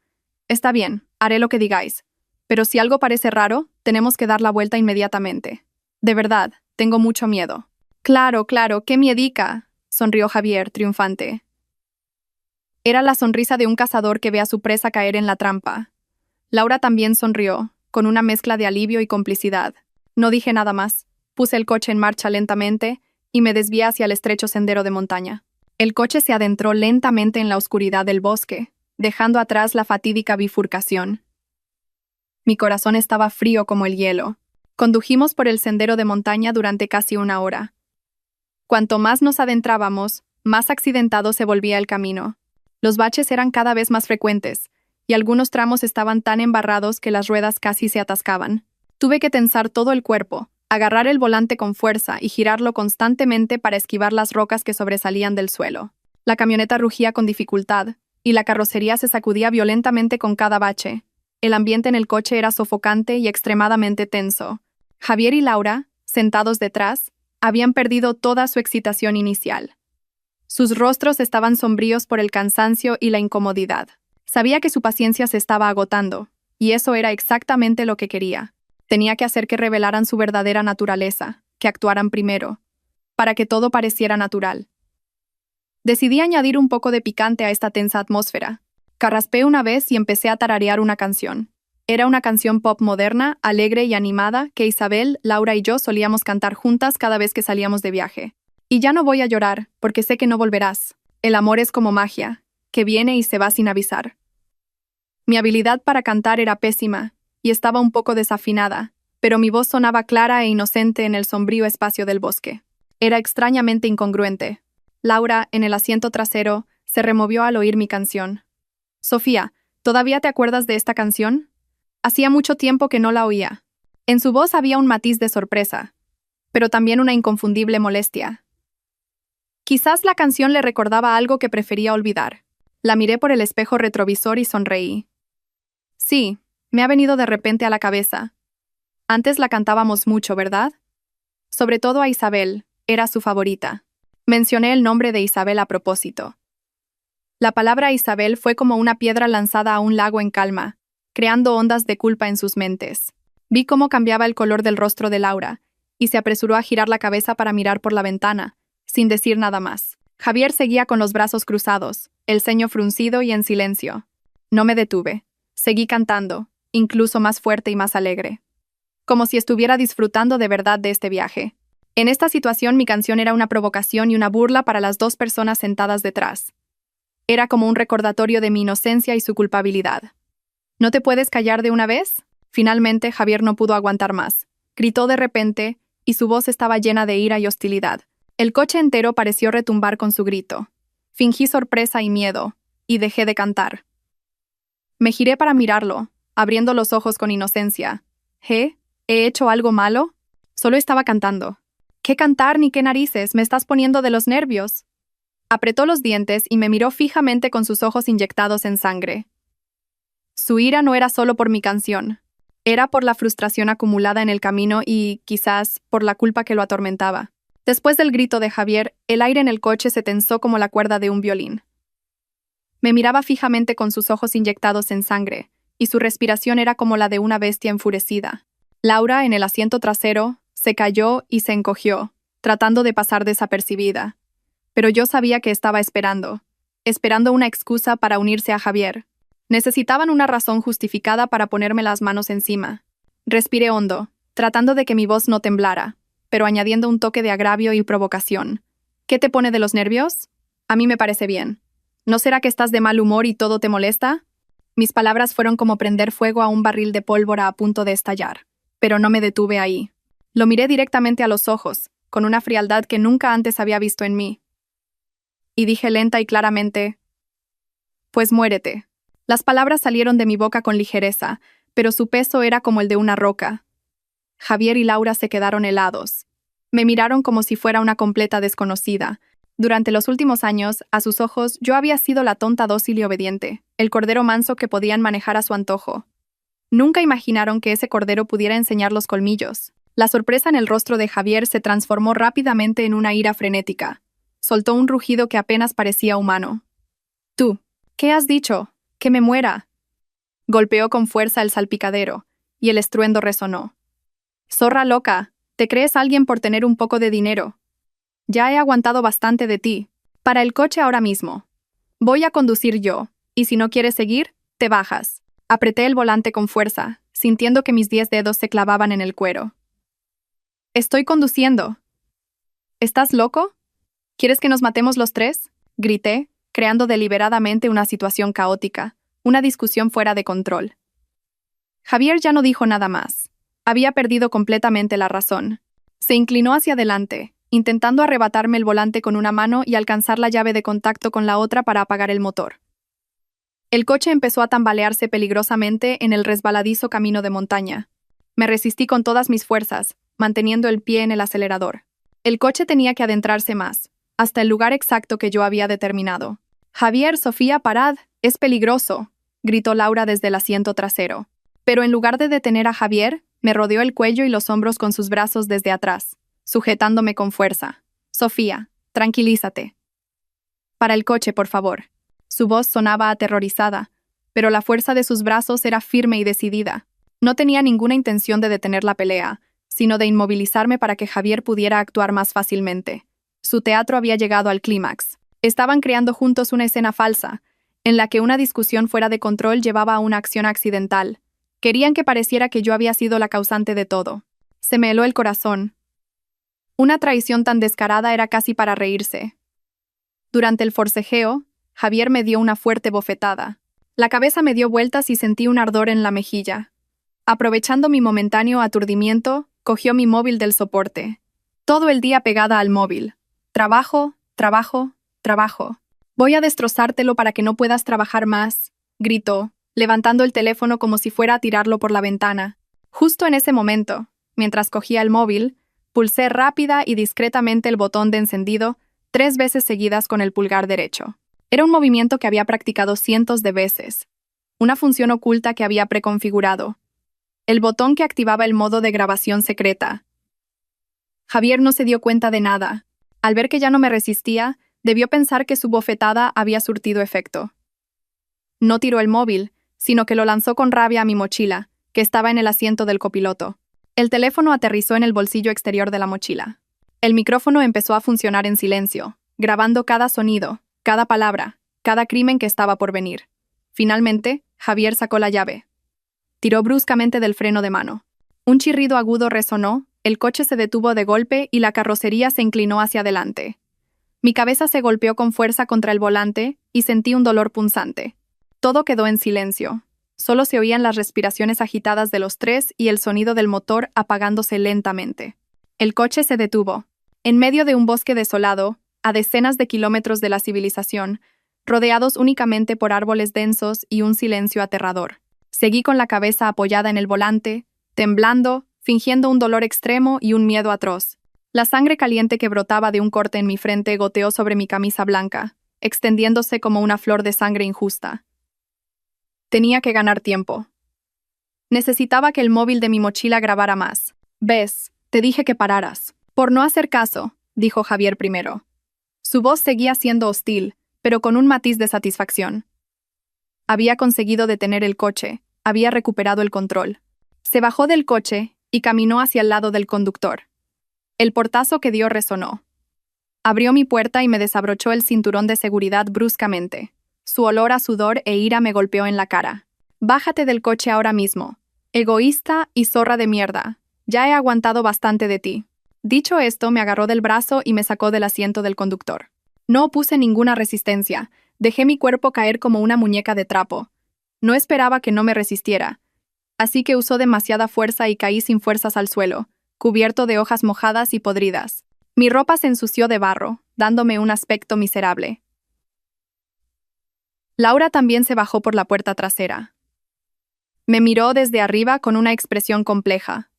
Está bien, haré lo que digáis. Pero si algo parece raro, tenemos que dar la vuelta inmediatamente. De verdad, tengo mucho miedo. Claro, qué miedica, sonrió Javier, triunfante. Era la sonrisa de un cazador que ve a su presa caer en la trampa. Laura también sonrió, con una mezcla de alivio y complicidad. No dije nada más. Puse el coche en marcha lentamente y me desvié hacia el estrecho sendero de montaña. El coche se adentró lentamente en la oscuridad del bosque, dejando atrás la fatídica bifurcación. Mi corazón estaba frío como el hielo. Condujimos por el sendero de montaña durante casi 1 hora. Cuanto más nos adentrábamos, más accidentado se volvía el camino. Los baches eran cada vez más frecuentes, y algunos tramos estaban tan embarrados que las ruedas casi se atascaban. Tuve que tensar todo el cuerpo, agarrar el volante con fuerza y girarlo constantemente para esquivar las rocas que sobresalían del suelo. La camioneta rugía con dificultad, y la carrocería se sacudía violentamente con cada bache. El ambiente en el coche era sofocante y extremadamente tenso. Javier y Laura, sentados detrás, habían perdido toda su excitación inicial. Sus rostros estaban sombríos por el cansancio y la incomodidad. Sabía que su paciencia se estaba agotando, y eso era exactamente lo que quería. Tenía que hacer que revelaran su verdadera naturaleza, que actuaran primero, para que todo pareciera natural. Decidí añadir un poco de picante a esta tensa atmósfera. Carraspé una vez y empecé a tararear una canción. Era una canción pop moderna, alegre y animada que Isabel, Laura y yo solíamos cantar juntas cada vez que salíamos de viaje. Y ya no voy a llorar, porque sé que no volverás. El amor es como magia, que viene y se va sin avisar. Mi habilidad para cantar era pésima, y estaba un poco desafinada, pero mi voz sonaba clara e inocente en el sombrío espacio del bosque. Era extrañamente incongruente. Laura, en el asiento trasero, se removió al oír mi canción. Sofía, ¿todavía te acuerdas de esta canción? Hacía mucho tiempo que no la oía. En su voz había un matiz de sorpresa, pero también una inconfundible molestia. Quizás la canción le recordaba algo que prefería olvidar. La miré por el espejo retrovisor y sonreí. Sí, me ha venido de repente a la cabeza. Antes la cantábamos mucho, ¿verdad? Sobre todo a Isabel, era su favorita. Mencioné el nombre de Isabel a propósito. La palabra Isabel fue como una piedra lanzada a un lago en calma, creando ondas de culpa en sus mentes. Vi cómo cambiaba el color del rostro de Laura, y se apresuró a girar la cabeza para mirar por la ventana, sin decir nada más. Javier seguía con los brazos cruzados, el ceño fruncido y en silencio. No me detuve. Seguí cantando, incluso más fuerte y más alegre. Como si estuviera disfrutando de verdad de este viaje. En esta situación mi canción era una provocación y una burla para las dos personas sentadas detrás. Era como un recordatorio de mi inocencia y su culpabilidad. ¿No te puedes callar de una vez? Finalmente, Javier no pudo aguantar más. Gritó de repente, y su voz estaba llena de ira y hostilidad. El coche entero pareció retumbar con su grito. Fingí sorpresa y miedo, y dejé de cantar. Me giré para mirarlo, abriendo los ojos con inocencia. ¿He hecho algo malo? Solo estaba cantando. ¿Qué cantar ni qué narices? Me estás poniendo de los nervios. Apretó los dientes y me miró fijamente con sus ojos inyectados en sangre. Su ira no era solo por mi canción. Era por la frustración acumulada en el camino y, quizás, por la culpa que lo atormentaba. Después del grito de Javier, el aire en el coche se tensó como la cuerda de un violín. Me miraba fijamente con sus ojos inyectados en sangre, y su respiración era como la de una bestia enfurecida. Laura, en el asiento trasero, se cayó y se encogió, tratando de pasar desapercibida. Pero yo sabía que estaba esperando una excusa para unirse a Javier. Necesitaban una razón justificada para ponerme las manos encima. Respiré hondo, tratando de que mi voz no temblara, pero añadiendo un toque de agravio y provocación. ¿Qué te pone de los nervios? A mí me parece bien. ¿No será que estás de mal humor y todo te molesta? Mis palabras fueron como prender fuego a un barril de pólvora a punto de estallar, pero no me detuve ahí. Lo miré directamente a los ojos, con una frialdad que nunca antes había visto en mí. Y dije lenta y claramente: «Pues muérete». Las palabras salieron de mi boca con ligereza, pero su peso era como el de una roca. Javier y Laura se quedaron helados. Me miraron como si fuera una completa desconocida. Durante los últimos años, a sus ojos, yo había sido la tonta dócil y obediente, el cordero manso que podían manejar a su antojo. Nunca imaginaron que ese cordero pudiera enseñar los colmillos. La sorpresa en el rostro de Javier se transformó rápidamente en una ira frenética. Soltó un rugido que apenas parecía humano. «Tú, ¿qué has dicho? ¡Que me muera!». Golpeó con fuerza el salpicadero, y el estruendo resonó. «Zorra loca, ¿te crees alguien por tener un poco de dinero? Ya he aguantado bastante de ti. Para el coche ahora mismo. Voy a conducir yo, y si no quieres seguir, te bajas». Apreté el volante con fuerza, sintiendo que mis 10 dedos se clavaban en el cuero. «Estoy conduciendo». «¿Estás loco? ¿Quieres que nos matemos los tres?», grité, creando deliberadamente una situación caótica, una discusión fuera de control. Javier ya no dijo nada más. Había perdido completamente la razón. Se inclinó hacia adelante, intentando arrebatarme el volante con una mano y alcanzar la llave de contacto con la otra para apagar el motor. El coche empezó a tambalearse peligrosamente en el resbaladizo camino de montaña. Me resistí con todas mis fuerzas, manteniendo el pie en el acelerador. El coche tenía que adentrarse más, hasta el lugar exacto que yo había determinado. «Javier, Sofía, parad, es peligroso», gritó Laura desde el asiento trasero. Pero en lugar de detener a Javier, me rodeó el cuello y los hombros con sus brazos desde atrás, sujetándome con fuerza. «Sofía, tranquilízate. Para el coche, por favor». Su voz sonaba aterrorizada, pero la fuerza de sus brazos era firme y decidida. No tenía ninguna intención de detener la pelea, sino de inmovilizarme para que Javier pudiera actuar más fácilmente. Su teatro había llegado al clímax. Estaban creando juntos una escena falsa, en la que una discusión fuera de control llevaba a una acción accidental. Querían que pareciera que yo había sido la causante de todo. Se me heló el corazón. Una traición tan descarada era casi para reírse. Durante el forcejeo, Javier me dio una fuerte bofetada. La cabeza me dio vueltas y sentí un ardor en la mejilla. Aprovechando mi momentáneo aturdimiento, cogió mi móvil del soporte. Todo el día pegada al móvil. Trabajo, trabajo, trabajo. «Voy a destrozártelo para que no puedas trabajar más», gritó, levantando el teléfono como si fuera a tirarlo por la ventana. Justo en ese momento, mientras cogía el móvil, pulsé rápida y discretamente el botón de encendido 3 veces seguidas con el pulgar derecho. Era un movimiento que había practicado cientos de veces, una función oculta que había preconfigurado, el botón que activaba el modo de grabación secreta. Javier no se dio cuenta de nada. Al ver que ya no me resistía, debió pensar que su bofetada había surtido efecto. No tiró el móvil, sino que lo lanzó con rabia a mi mochila, que estaba en el asiento del copiloto. El teléfono aterrizó en el bolsillo exterior de la mochila. El micrófono empezó a funcionar en silencio, grabando cada sonido, cada palabra, cada crimen que estaba por venir. Finalmente, Javier sacó la llave. Tiró bruscamente del freno de mano. Un chirrido agudo resonó, el coche se detuvo de golpe y la carrocería se inclinó hacia adelante. Mi cabeza se golpeó con fuerza contra el volante y sentí un dolor punzante. Todo quedó en silencio. Solo se oían las respiraciones agitadas de los tres y el sonido del motor apagándose lentamente. El coche se detuvo. En medio de un bosque desolado, a decenas de kilómetros de la civilización, rodeados únicamente por árboles densos y un silencio aterrador. Seguí con la cabeza apoyada en el volante, temblando, fingiendo un dolor extremo y un miedo atroz. La sangre caliente que brotaba de un corte en mi frente goteó sobre mi camisa blanca, extendiéndose como una flor de sangre injusta. Tenía que ganar tiempo. Necesitaba que el móvil de mi mochila grabara más. «Ves, te dije que pararas». «Por no hacer caso», dijo Javier primero. Su voz seguía siendo hostil, pero con un matiz de satisfacción. Había conseguido detener el coche, había recuperado el control. Se bajó del coche y caminó hacia el lado del conductor. El portazo que dio resonó. Abrió mi puerta y me desabrochó el cinturón de seguridad bruscamente. Su olor a sudor e ira me golpeó en la cara. «Bájate del coche ahora mismo. Egoísta y zorra de mierda. Ya he aguantado bastante de ti». Dicho esto, me agarró del brazo y me sacó del asiento del conductor. No opuse ninguna resistencia. Dejé mi cuerpo caer como una muñeca de trapo. No esperaba que no me resistiera. Así que usó demasiada fuerza y caí sin fuerzas al suelo, cubierto de hojas mojadas y podridas. Mi ropa se ensució de barro, dándome un aspecto miserable. Laura también se bajó por la puerta trasera. Me miró desde arriba con una expresión compleja.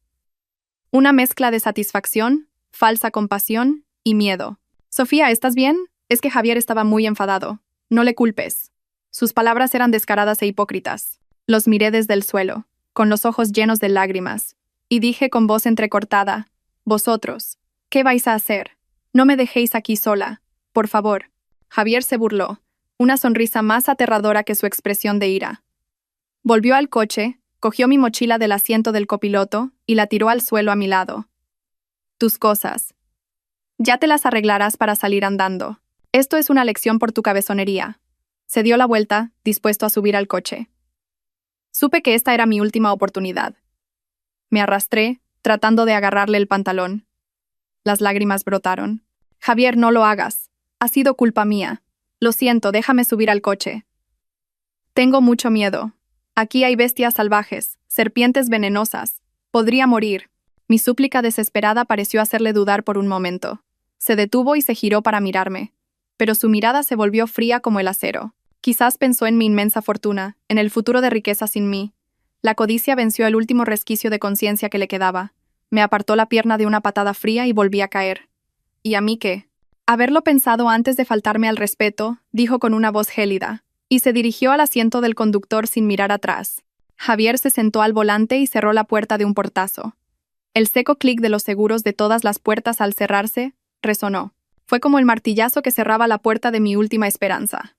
Una mezcla de satisfacción, falsa compasión y miedo. «Sofía, ¿estás bien?» Es que Javier estaba muy enfadado. «No le culpes». Sus palabras eran descaradas e hipócritas. Los miré desde el suelo, con los ojos llenos de lágrimas, y dije con voz entrecortada: «Vosotros, ¿qué vais a hacer? No me dejéis aquí sola, por favor». Javier se burló, una sonrisa más aterradora que su expresión de ira. Volvió al coche, cogió mi mochila del asiento del copiloto y la tiró al suelo a mi lado. «Tus cosas. Ya te las arreglarás para salir andando. Esto es una lección por tu cabezonería». Se dio la vuelta, dispuesto a subir al coche. Supe que esta era mi última oportunidad. Me arrastré, tratando de agarrarle el pantalón. Las lágrimas brotaron. «Javier, no lo hagas. Ha sido culpa mía. Lo siento, déjame subir al coche. Tengo mucho miedo. Aquí hay bestias salvajes, serpientes venenosas. Podría morir». Mi súplica desesperada pareció hacerle dudar por un momento. Se detuvo y se giró para mirarme, pero su mirada se volvió fría como el acero. Quizás pensó en mi inmensa fortuna, en el futuro de riqueza sin mí. La codicia venció el último resquicio de conciencia que le quedaba. Me apartó la pierna de una patada fría y volví a caer. ¿Y a mí qué? Haberlo pensado antes de faltarme al respeto, dijo con una voz gélida, y se dirigió al asiento del conductor sin mirar atrás. Javier se sentó al volante y cerró la puerta de un portazo. El seco clic de los seguros de todas las puertas al cerrarse resonó. Fue como el martillazo que cerraba la puerta de mi última esperanza.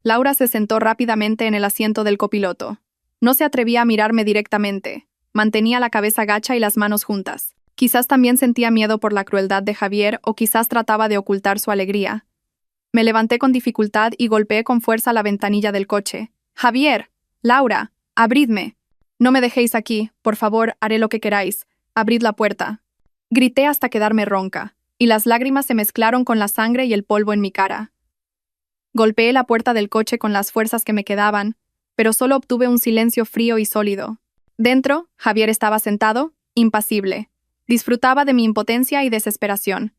Laura se sentó rápidamente en el asiento del copiloto. No se atrevía a mirarme directamente. Mantenía la cabeza gacha y las manos juntas. Quizás también sentía miedo por la crueldad de Javier o quizás trataba de ocultar su alegría. Me levanté con dificultad y golpeé con fuerza la ventanilla del coche. «Javier, Laura, abridme. No me dejéis aquí, por favor, haré lo que queráis. Abrid la puerta». Grité hasta quedarme ronca, y las lágrimas se mezclaron con la sangre y el polvo en mi cara. Golpeé la puerta del coche con las fuerzas que me quedaban, pero solo obtuve un silencio frío y sólido. Dentro, Javier estaba sentado, impasible. Disfrutaba de mi impotencia y desesperación.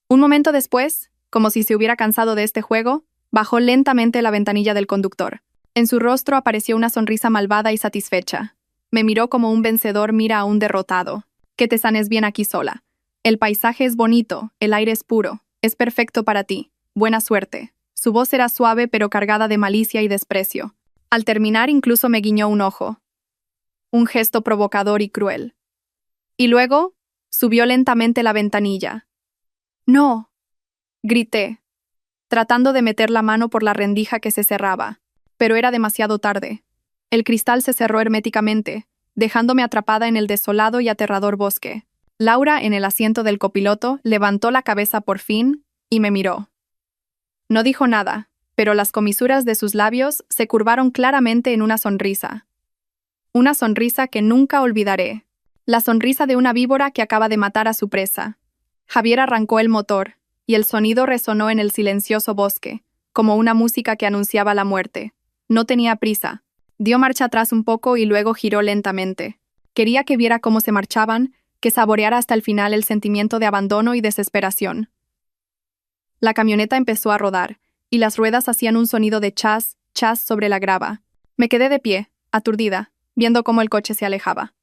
Un momento después, como si se hubiera cansado de este juego, bajó lentamente la ventanilla del conductor. En su rostro apareció una sonrisa malvada y satisfecha. Me miró como un vencedor mira a un derrotado. Que te sanes bien aquí sola. El paisaje es bonito, el aire es puro, es perfecto para ti. Buena suerte. Su voz era suave pero cargada de malicia y desprecio. Al terminar incluso me guiñó un ojo. Un gesto provocador y cruel. Y luego, subió lentamente la ventanilla. ¡No! Grité, tratando de meter la mano por la rendija que se cerraba. Pero era demasiado tarde. El cristal se cerró herméticamente, dejándome atrapada en el desolado y aterrador bosque. Laura, en el asiento del copiloto, levantó la cabeza por fin y me miró. No dijo nada, pero las comisuras de sus labios se curvaron claramente en una sonrisa. Una sonrisa que nunca olvidaré. La sonrisa de una víbora que acaba de matar a su presa. Javier arrancó el motor, y el sonido resonó en el silencioso bosque, como una música que anunciaba la muerte. No tenía prisa. Dio marcha atrás un poco y luego giró lentamente. Quería que viera cómo se marchaban, que saboreara hasta el final el sentimiento de abandono y desesperación. La camioneta empezó a rodar, y las ruedas hacían un sonido de chas, chas sobre la grava. Me quedé de pie, aturdida, viendo cómo el coche se alejaba.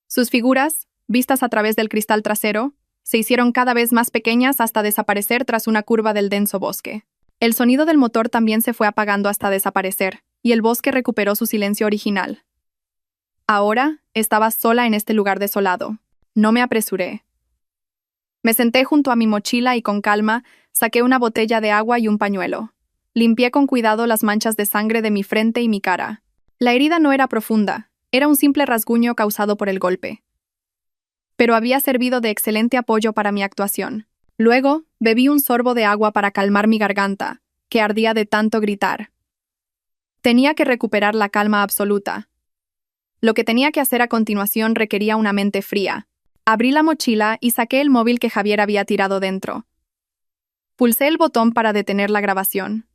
Sus figuras, vistas a través del cristal trasero, se hicieron cada vez más pequeñas hasta desaparecer tras una curva del denso bosque. El sonido del motor también se fue apagando hasta desaparecer, y el bosque recuperó su silencio original. Ahora estaba sola en este lugar desolado. No me apresuré. Me senté junto a mi mochila y con calma saqué una botella de agua y un pañuelo. Limpié con cuidado las manchas de sangre de mi frente y mi cara. La herida no era profunda, era un simple rasguño causado por el golpe. Pero había servido de excelente apoyo para mi actuación. Luego, bebí un sorbo de agua para calmar mi garganta, que ardía de tanto gritar. Tenía que recuperar la calma absoluta. Lo que tenía que hacer a continuación requería una mente fría. Abrí la mochila y saqué el móvil que Javier había tirado dentro. Pulsé el botón para detener la grabación.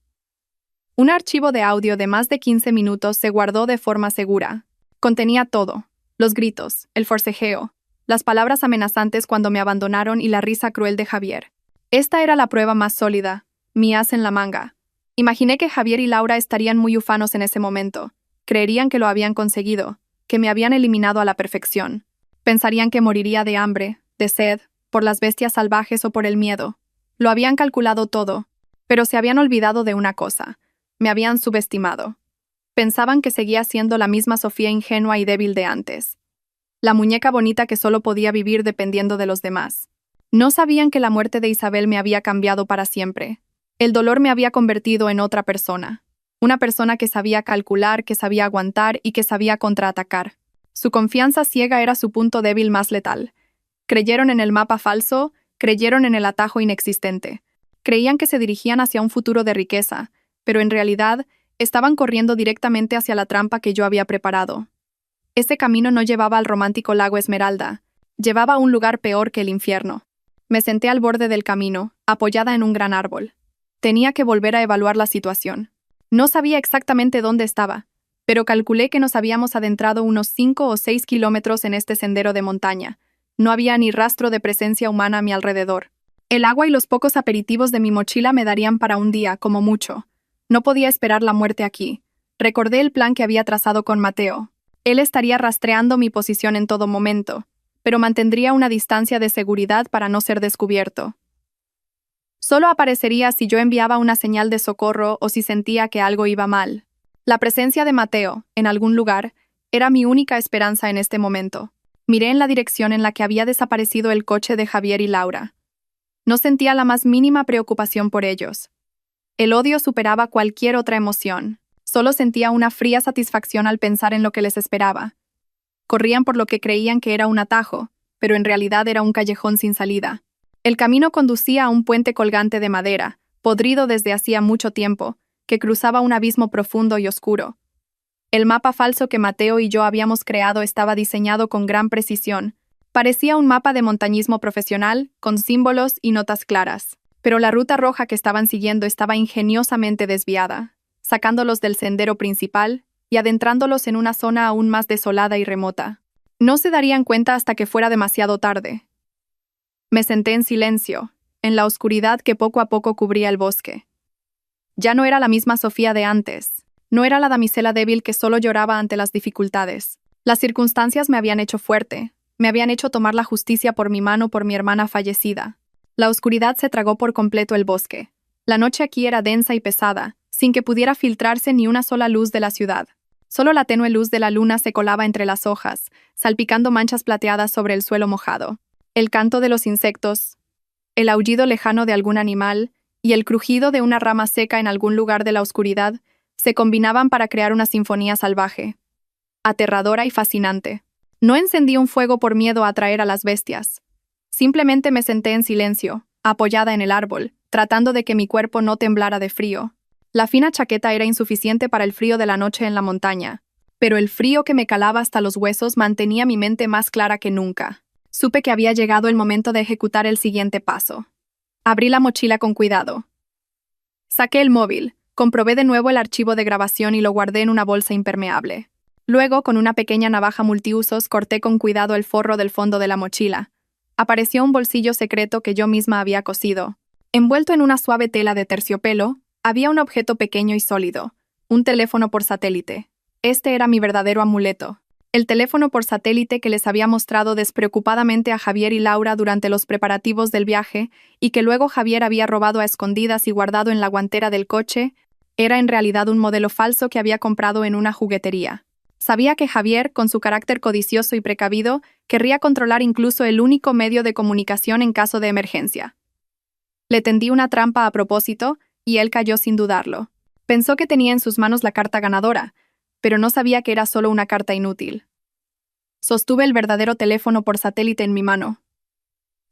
Un archivo de audio de más de 15 minutos se guardó de forma segura. Contenía todo: los gritos, el forcejeo, las palabras amenazantes cuando me abandonaron y la risa cruel de Javier. Esta era la prueba más sólida, mi as en la manga. Imaginé que Javier y Laura estarían muy ufanos en ese momento. Creerían que lo habían conseguido, que me habían eliminado a la perfección. Pensarían que moriría de hambre, de sed, por las bestias salvajes o por el miedo. Lo habían calculado todo, pero se habían olvidado de una cosa. Me habían subestimado. Pensaban que seguía siendo la misma Sofía ingenua y débil de antes. La muñeca bonita que solo podía vivir dependiendo de los demás. No sabían que la muerte de Isabel me había cambiado para siempre. El dolor me había convertido en otra persona. Una persona que sabía calcular, que sabía aguantar y que sabía contraatacar. Su confianza ciega era su punto débil más letal. Creyeron en el mapa falso, creyeron en el atajo inexistente. Creían que se dirigían hacia un futuro de riqueza, pero en realidad estaban corriendo directamente hacia la trampa que yo había preparado. Ese camino no llevaba al romántico lago Esmeralda, llevaba a un lugar peor que el infierno. Me senté al borde del camino, apoyada en un gran árbol. Tenía que volver a evaluar la situación. No sabía exactamente dónde estaba, pero calculé que nos habíamos adentrado unos 5 o 6 kilómetros en este sendero de montaña. No había ni rastro de presencia humana a mi alrededor. El agua y los pocos aperitivos de mi mochila me darían para un día, como mucho. No podía esperar la muerte aquí. Recordé el plan que había trazado con Mateo. Él estaría rastreando mi posición en todo momento, pero mantendría una distancia de seguridad para no ser descubierto. Solo aparecería si yo enviaba una señal de socorro o si sentía que algo iba mal. La presencia de Mateo, en algún lugar, era mi única esperanza en este momento. Miré en la dirección en la que había desaparecido el coche de Javier y Laura. No sentía la más mínima preocupación por ellos. El odio superaba cualquier otra emoción. Solo sentía una fría satisfacción al pensar en lo que les esperaba. Corrían por lo que creían que era un atajo, pero en realidad era un callejón sin salida. El camino conducía a un puente colgante de madera, podrido desde hacía mucho tiempo, que cruzaba un abismo profundo y oscuro. El mapa falso que Mateo y yo habíamos creado estaba diseñado con gran precisión. Parecía un mapa de montañismo profesional, con símbolos y notas claras. Pero la ruta roja que estaban siguiendo estaba ingeniosamente desviada, sacándolos del sendero principal y adentrándolos en una zona aún más desolada y remota. No se darían cuenta hasta que fuera demasiado tarde. Me senté en silencio, en la oscuridad que poco a poco cubría el bosque. Ya no era la misma Sofía de antes. No era la damisela débil que solo lloraba ante las dificultades. Las circunstancias me habían hecho fuerte, me habían hecho tomar la justicia por mi mano por mi hermana fallecida. La oscuridad se tragó por completo el bosque. La noche aquí era densa y pesada, sin que pudiera filtrarse ni una sola luz de la ciudad. Solo la tenue luz de la luna se colaba entre las hojas, salpicando manchas plateadas sobre el suelo mojado. El canto de los insectos, el aullido lejano de algún animal y el crujido de una rama seca en algún lugar de la oscuridad se combinaban para crear una sinfonía salvaje, aterradora y fascinante. No encendí un fuego por miedo a atraer a las bestias. Simplemente me senté en silencio, apoyada en el árbol, tratando de que mi cuerpo no temblara de frío. La fina chaqueta era insuficiente para el frío de la noche en la montaña, pero el frío que me calaba hasta los huesos mantenía mi mente más clara que nunca. Supe que había llegado el momento de ejecutar el siguiente paso. Abrí la mochila con cuidado. Saqué el móvil, comprobé de nuevo el archivo de grabación y lo guardé en una bolsa impermeable. Luego, con una pequeña navaja multiusos, corté con cuidado el forro del fondo de la mochila. Apareció un bolsillo secreto que yo misma había cosido. Envuelto en una suave tela de terciopelo, había un objeto pequeño y sólido, un teléfono por satélite. Este era mi verdadero amuleto. El teléfono por satélite que les había mostrado despreocupadamente a Javier y Laura durante los preparativos del viaje y que luego Javier había robado a escondidas y guardado en la guantera del coche, era en realidad un modelo falso que había comprado en una juguetería. Sabía que Javier, con su carácter codicioso y precavido, querría controlar incluso el único medio de comunicación en caso de emergencia. Le tendí una trampa a propósito, y él cayó sin dudarlo. Pensó que tenía en sus manos la carta ganadora, pero no sabía que era solo una carta inútil. Sostuve el verdadero teléfono por satélite en mi mano.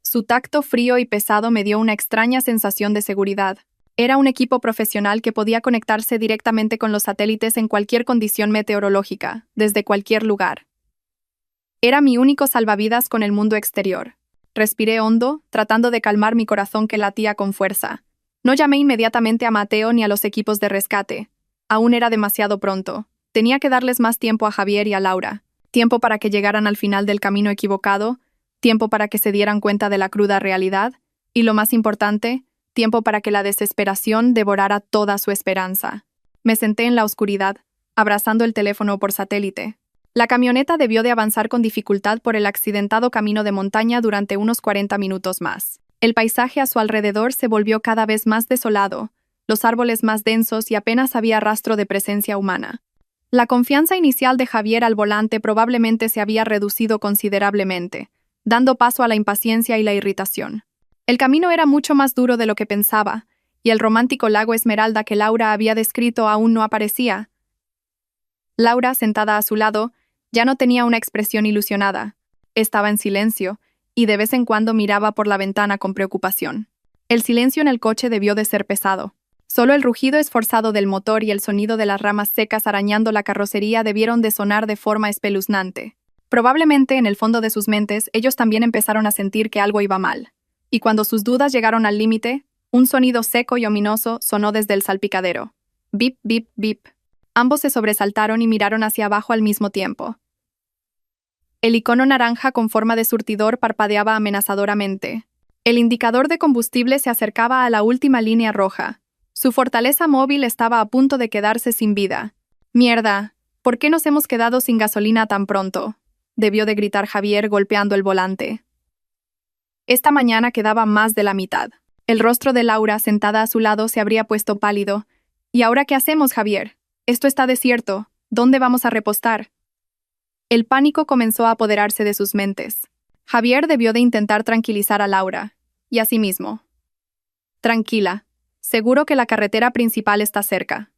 Su tacto frío y pesado me dio una extraña sensación de seguridad. Era un equipo profesional que podía conectarse directamente con los satélites en cualquier condición meteorológica, desde cualquier lugar. Era mi único salvavidas con el mundo exterior. Respiré hondo, tratando de calmar mi corazón que latía con fuerza. No llamé inmediatamente a Mateo ni a los equipos de rescate. Aún era demasiado pronto. Tenía que darles más tiempo a Javier y a Laura. Tiempo para que llegaran al final del camino equivocado, tiempo para que se dieran cuenta de la cruda realidad, y lo más importante, tiempo para que la desesperación devorara toda su esperanza. Me senté en la oscuridad, abrazando el teléfono por satélite. La camioneta debió de avanzar con dificultad por el accidentado camino de montaña durante unos 40 minutos más. El paisaje a su alrededor se volvió cada vez más desolado, los árboles más densos y apenas había rastro de presencia humana. La confianza inicial de Javier al volante probablemente se había reducido considerablemente, dando paso a la impaciencia y la irritación. El camino era mucho más duro de lo que pensaba, y el romántico lago Esmeralda que Laura había descrito aún no aparecía. Laura, sentada a su lado, ya no tenía una expresión ilusionada. Estaba en silencio, y de vez en cuando miraba por la ventana con preocupación. El silencio en el coche debió de ser pesado. Solo el rugido esforzado del motor y el sonido de las ramas secas arañando la carrocería debieron de sonar de forma espeluznante. Probablemente, en el fondo de sus mentes, ellos también empezaron a sentir que algo iba mal. Y cuando sus dudas llegaron al límite, un sonido seco y ominoso sonó desde el salpicadero. Bip, bip, bip. Ambos se sobresaltaron y miraron hacia abajo al mismo tiempo. El icono naranja con forma de surtidor parpadeaba amenazadoramente. El indicador de combustible se acercaba a la última línea roja. Su fortaleza móvil estaba a punto de quedarse sin vida. «Mierda, ¿por qué nos hemos quedado sin gasolina tan pronto?», debió de gritar Javier golpeando el volante. Esta mañana quedaba más de la mitad. El rostro de Laura, sentada a su lado, se habría puesto pálido. «¿Y ahora qué hacemos, Javier? Esto está desierto. ¿Dónde vamos a repostar?». El pánico comenzó a apoderarse de sus mentes. Javier debió de intentar tranquilizar a Laura, y a sí mismo. «Tranquila. Seguro que la carretera principal está cerca.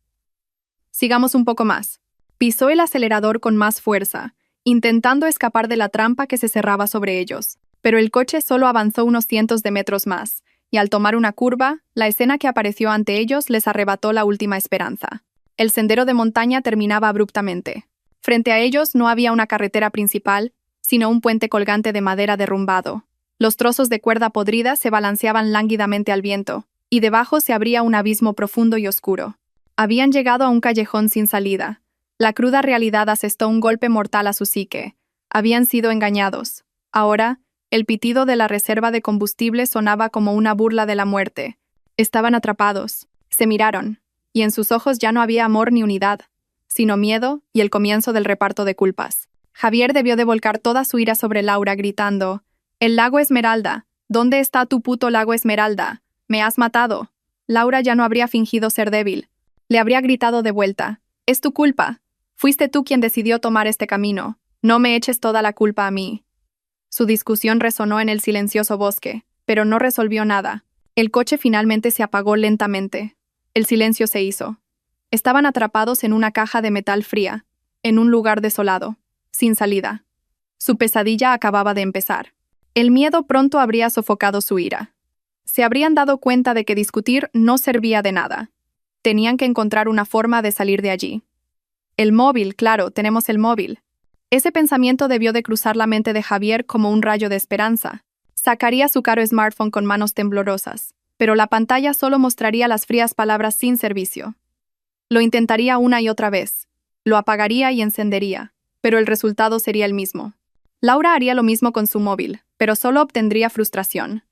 Sigamos un poco más». Pisó el acelerador con más fuerza, intentando escapar de la trampa que se cerraba sobre ellos. Pero el coche solo avanzó unos cientos de metros más, y al tomar una curva, la escena que apareció ante ellos les arrebató la última esperanza. El sendero de montaña terminaba abruptamente. Frente a ellos no había una carretera principal, sino un puente colgante de madera derrumbado. Los trozos de cuerda podrida se balanceaban lánguidamente al viento, y debajo se abría un abismo profundo y oscuro. Habían llegado a un callejón sin salida. La cruda realidad asestó un golpe mortal a su psique. Habían sido engañados. Ahora, el pitido de la reserva de combustible sonaba como una burla de la muerte. Estaban atrapados. Se miraron, y en sus ojos ya no había amor ni unidad, sino miedo y el comienzo del reparto de culpas. Javier debió de volcar toda su ira sobre Laura, gritando: «¡El lago Esmeralda! ¿Dónde está tu puto lago Esmeralda? ¡Me has matado!». Laura ya no habría fingido ser débil. Le habría gritado de vuelta: «Es tu culpa. Fuiste tú quien decidió tomar este camino. No me eches toda la culpa a mí». Su discusión resonó en el silencioso bosque, pero no resolvió nada. El coche finalmente se apagó lentamente. El silencio se hizo. Estaban atrapados en una caja de metal fría, en un lugar desolado, sin salida. Su pesadilla acababa de empezar. El miedo pronto habría sofocado su ira. Se habrían dado cuenta de que discutir no servía de nada. Tenían que encontrar una forma de salir de allí. El móvil, claro, tenemos el móvil. Ese pensamiento debió de cruzar la mente de Javier como un rayo de esperanza. Sacaría su caro smartphone con manos temblorosas, pero la pantalla solo mostraría las frías palabras sin servicio. Lo intentaría una y otra vez. Lo apagaría y encendería, pero el resultado sería el mismo. Laura haría lo mismo con su móvil, pero solo obtendría frustración.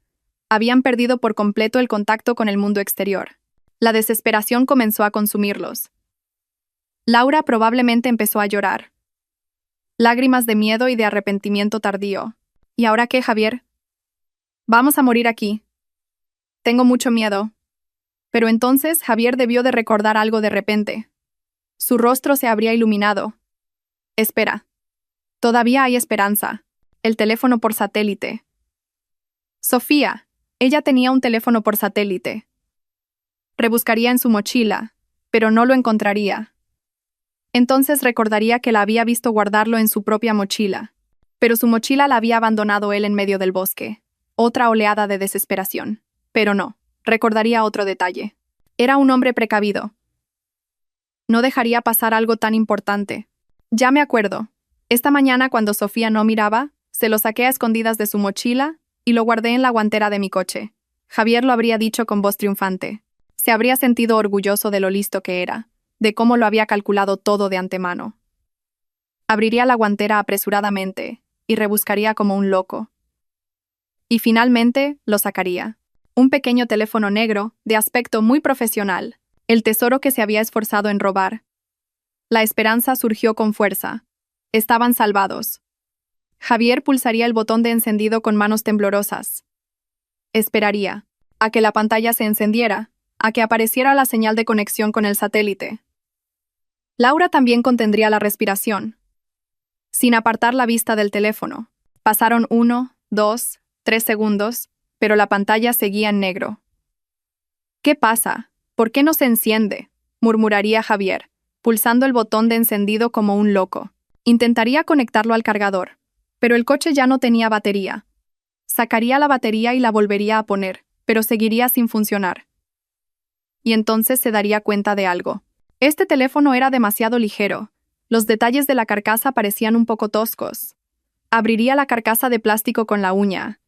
Habían perdido por completo el contacto con el mundo exterior. La desesperación comenzó a consumirlos. Laura probablemente empezó a llorar. Lágrimas de miedo y de arrepentimiento tardío. ¿Y ahora qué, Javier? Vamos a morir aquí. Tengo mucho miedo. Pero entonces Javier debió de recordar algo de repente. Su rostro se habría iluminado. Espera. Todavía hay esperanza. El teléfono por satélite. Sofía. Ella tenía un teléfono por satélite. Rebuscaría en su mochila, pero no lo encontraría. Entonces recordaría que la había visto guardarlo en su propia mochila, pero su mochila la había abandonado él en medio del bosque. Otra oleada de desesperación. Pero no, recordaría otro detalle. Era un hombre precavido. No dejaría pasar algo tan importante. Ya me acuerdo. Esta mañana, cuando Sofía no miraba, se lo saqué a escondidas de su mochila y lo guardé en la guantera de mi coche. Javier lo habría dicho con voz triunfante. Se habría sentido orgulloso de lo listo que era, de cómo lo había calculado todo de antemano. Abriría la guantera apresuradamente y rebuscaría como un loco. Y finalmente lo sacaría. Un pequeño teléfono negro, de aspecto muy profesional, el tesoro que se había esforzado en robar. La esperanza surgió con fuerza. Estaban salvados. Javier pulsaría el botón de encendido con manos temblorosas. Esperaría a que la pantalla se encendiera, a que apareciera la señal de conexión con el satélite. Laura también contendría la respiración. Sin apartar la vista del teléfono. Pasaron 1, 2, 3 segundos, pero la pantalla seguía en negro. ¿Qué pasa? ¿Por qué no se enciende?, murmuraría Javier, pulsando el botón de encendido como un loco. Intentaría conectarlo al cargador, pero el coche ya no tenía batería. Sacaría la batería y la volvería a poner, pero seguiría sin funcionar. Y entonces se daría cuenta de algo. Este teléfono era demasiado ligero. Los detalles de la carcasa parecían un poco toscos. Abriría la carcasa de plástico con la uña.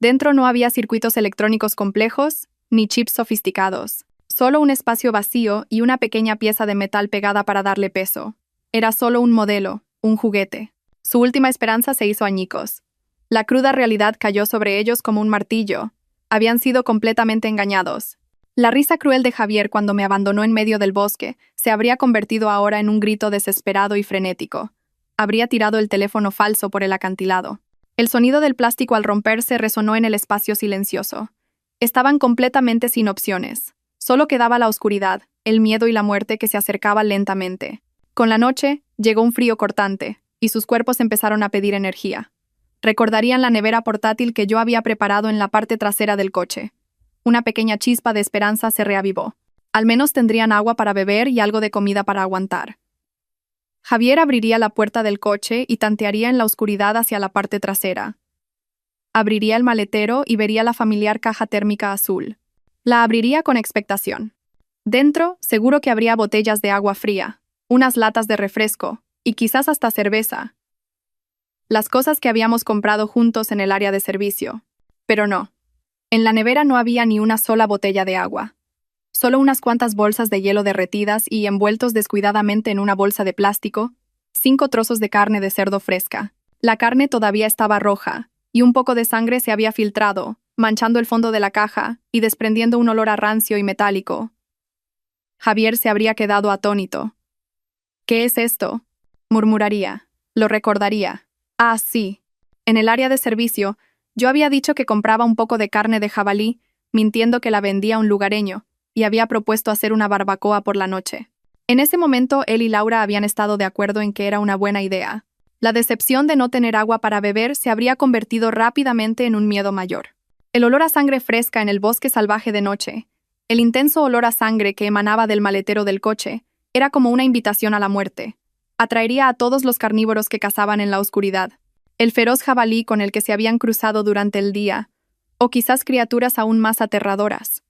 Dentro no había circuitos electrónicos complejos, ni chips sofisticados. Solo un espacio vacío y una pequeña pieza de metal pegada para darle peso. Era solo un modelo, un juguete. Su última esperanza se hizo añicos. La cruda realidad cayó sobre ellos como un martillo. Habían sido completamente engañados. La risa cruel de Javier cuando me abandonó en medio del bosque se habría convertido ahora en un grito desesperado y frenético. Habría tirado el teléfono falso por el acantilado. El sonido del plástico al romperse resonó en el espacio silencioso. Estaban completamente sin opciones. Solo quedaba la oscuridad, el miedo y la muerte que se acercaba lentamente. Con la noche, llegó un frío cortante, y sus cuerpos empezaron a pedir energía. Recordarían la nevera portátil que yo había preparado en la parte trasera del coche. Una pequeña chispa de esperanza se reavivó. Al menos tendrían agua para beber y algo de comida para aguantar. Javier abriría la puerta del coche y tantearía en la oscuridad hacia la parte trasera. Abriría el maletero y vería la familiar caja térmica azul. La abriría con expectación. Dentro, seguro que habría botellas de agua fría, unas latas de refresco, y quizás hasta cerveza. Las cosas que habíamos comprado juntos en el área de servicio. Pero no. En la nevera no había ni una sola botella de agua. Solo unas cuantas bolsas de hielo derretidas y, envueltos descuidadamente en una bolsa de plástico, 5 trozos de carne de cerdo fresca. La carne todavía estaba roja, y un poco de sangre se había filtrado, manchando el fondo de la caja y desprendiendo un olor a rancio y metálico. Javier se habría quedado atónito. «¿Qué es esto?», murmuraría. Lo recordaría. Ah, sí. En el área de servicio, yo había dicho que compraba un poco de carne de jabalí, mintiendo que la vendía a un lugareño, y había propuesto hacer una barbacoa por la noche. En ese momento, él y Laura habían estado de acuerdo en que era una buena idea. La decepción de no tener agua para beber se habría convertido rápidamente en un miedo mayor. El olor a sangre fresca en el bosque salvaje de noche, el intenso olor a sangre que emanaba del maletero del coche, era como una invitación a la muerte. Atraería a todos los carnívoros que cazaban en la oscuridad. El feroz jabalí con el que se habían cruzado durante el día, o quizás criaturas aún más aterradoras.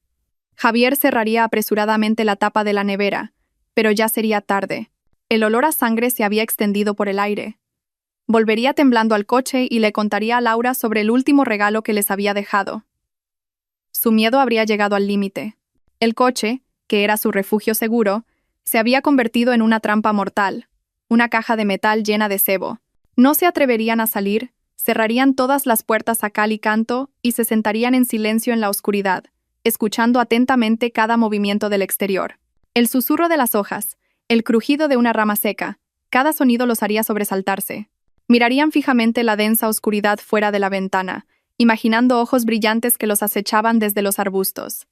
Javier cerraría apresuradamente la tapa de la nevera, pero ya sería tarde. El olor a sangre se había extendido por el aire. Volvería temblando al coche y le contaría a Laura sobre el último regalo que les había dejado. Su miedo habría llegado al límite. El coche, que era su refugio seguro, se había convertido en una trampa mortal, una caja de metal llena de sebo. No se atreverían a salir, cerrarían todas las puertas a cal y canto y se sentarían en silencio en la oscuridad, escuchando atentamente cada movimiento del exterior. El susurro de las hojas, el crujido de una rama seca, cada sonido los haría sobresaltarse. Mirarían fijamente la densa oscuridad fuera de la ventana, imaginando ojos brillantes que los acechaban desde los arbustos.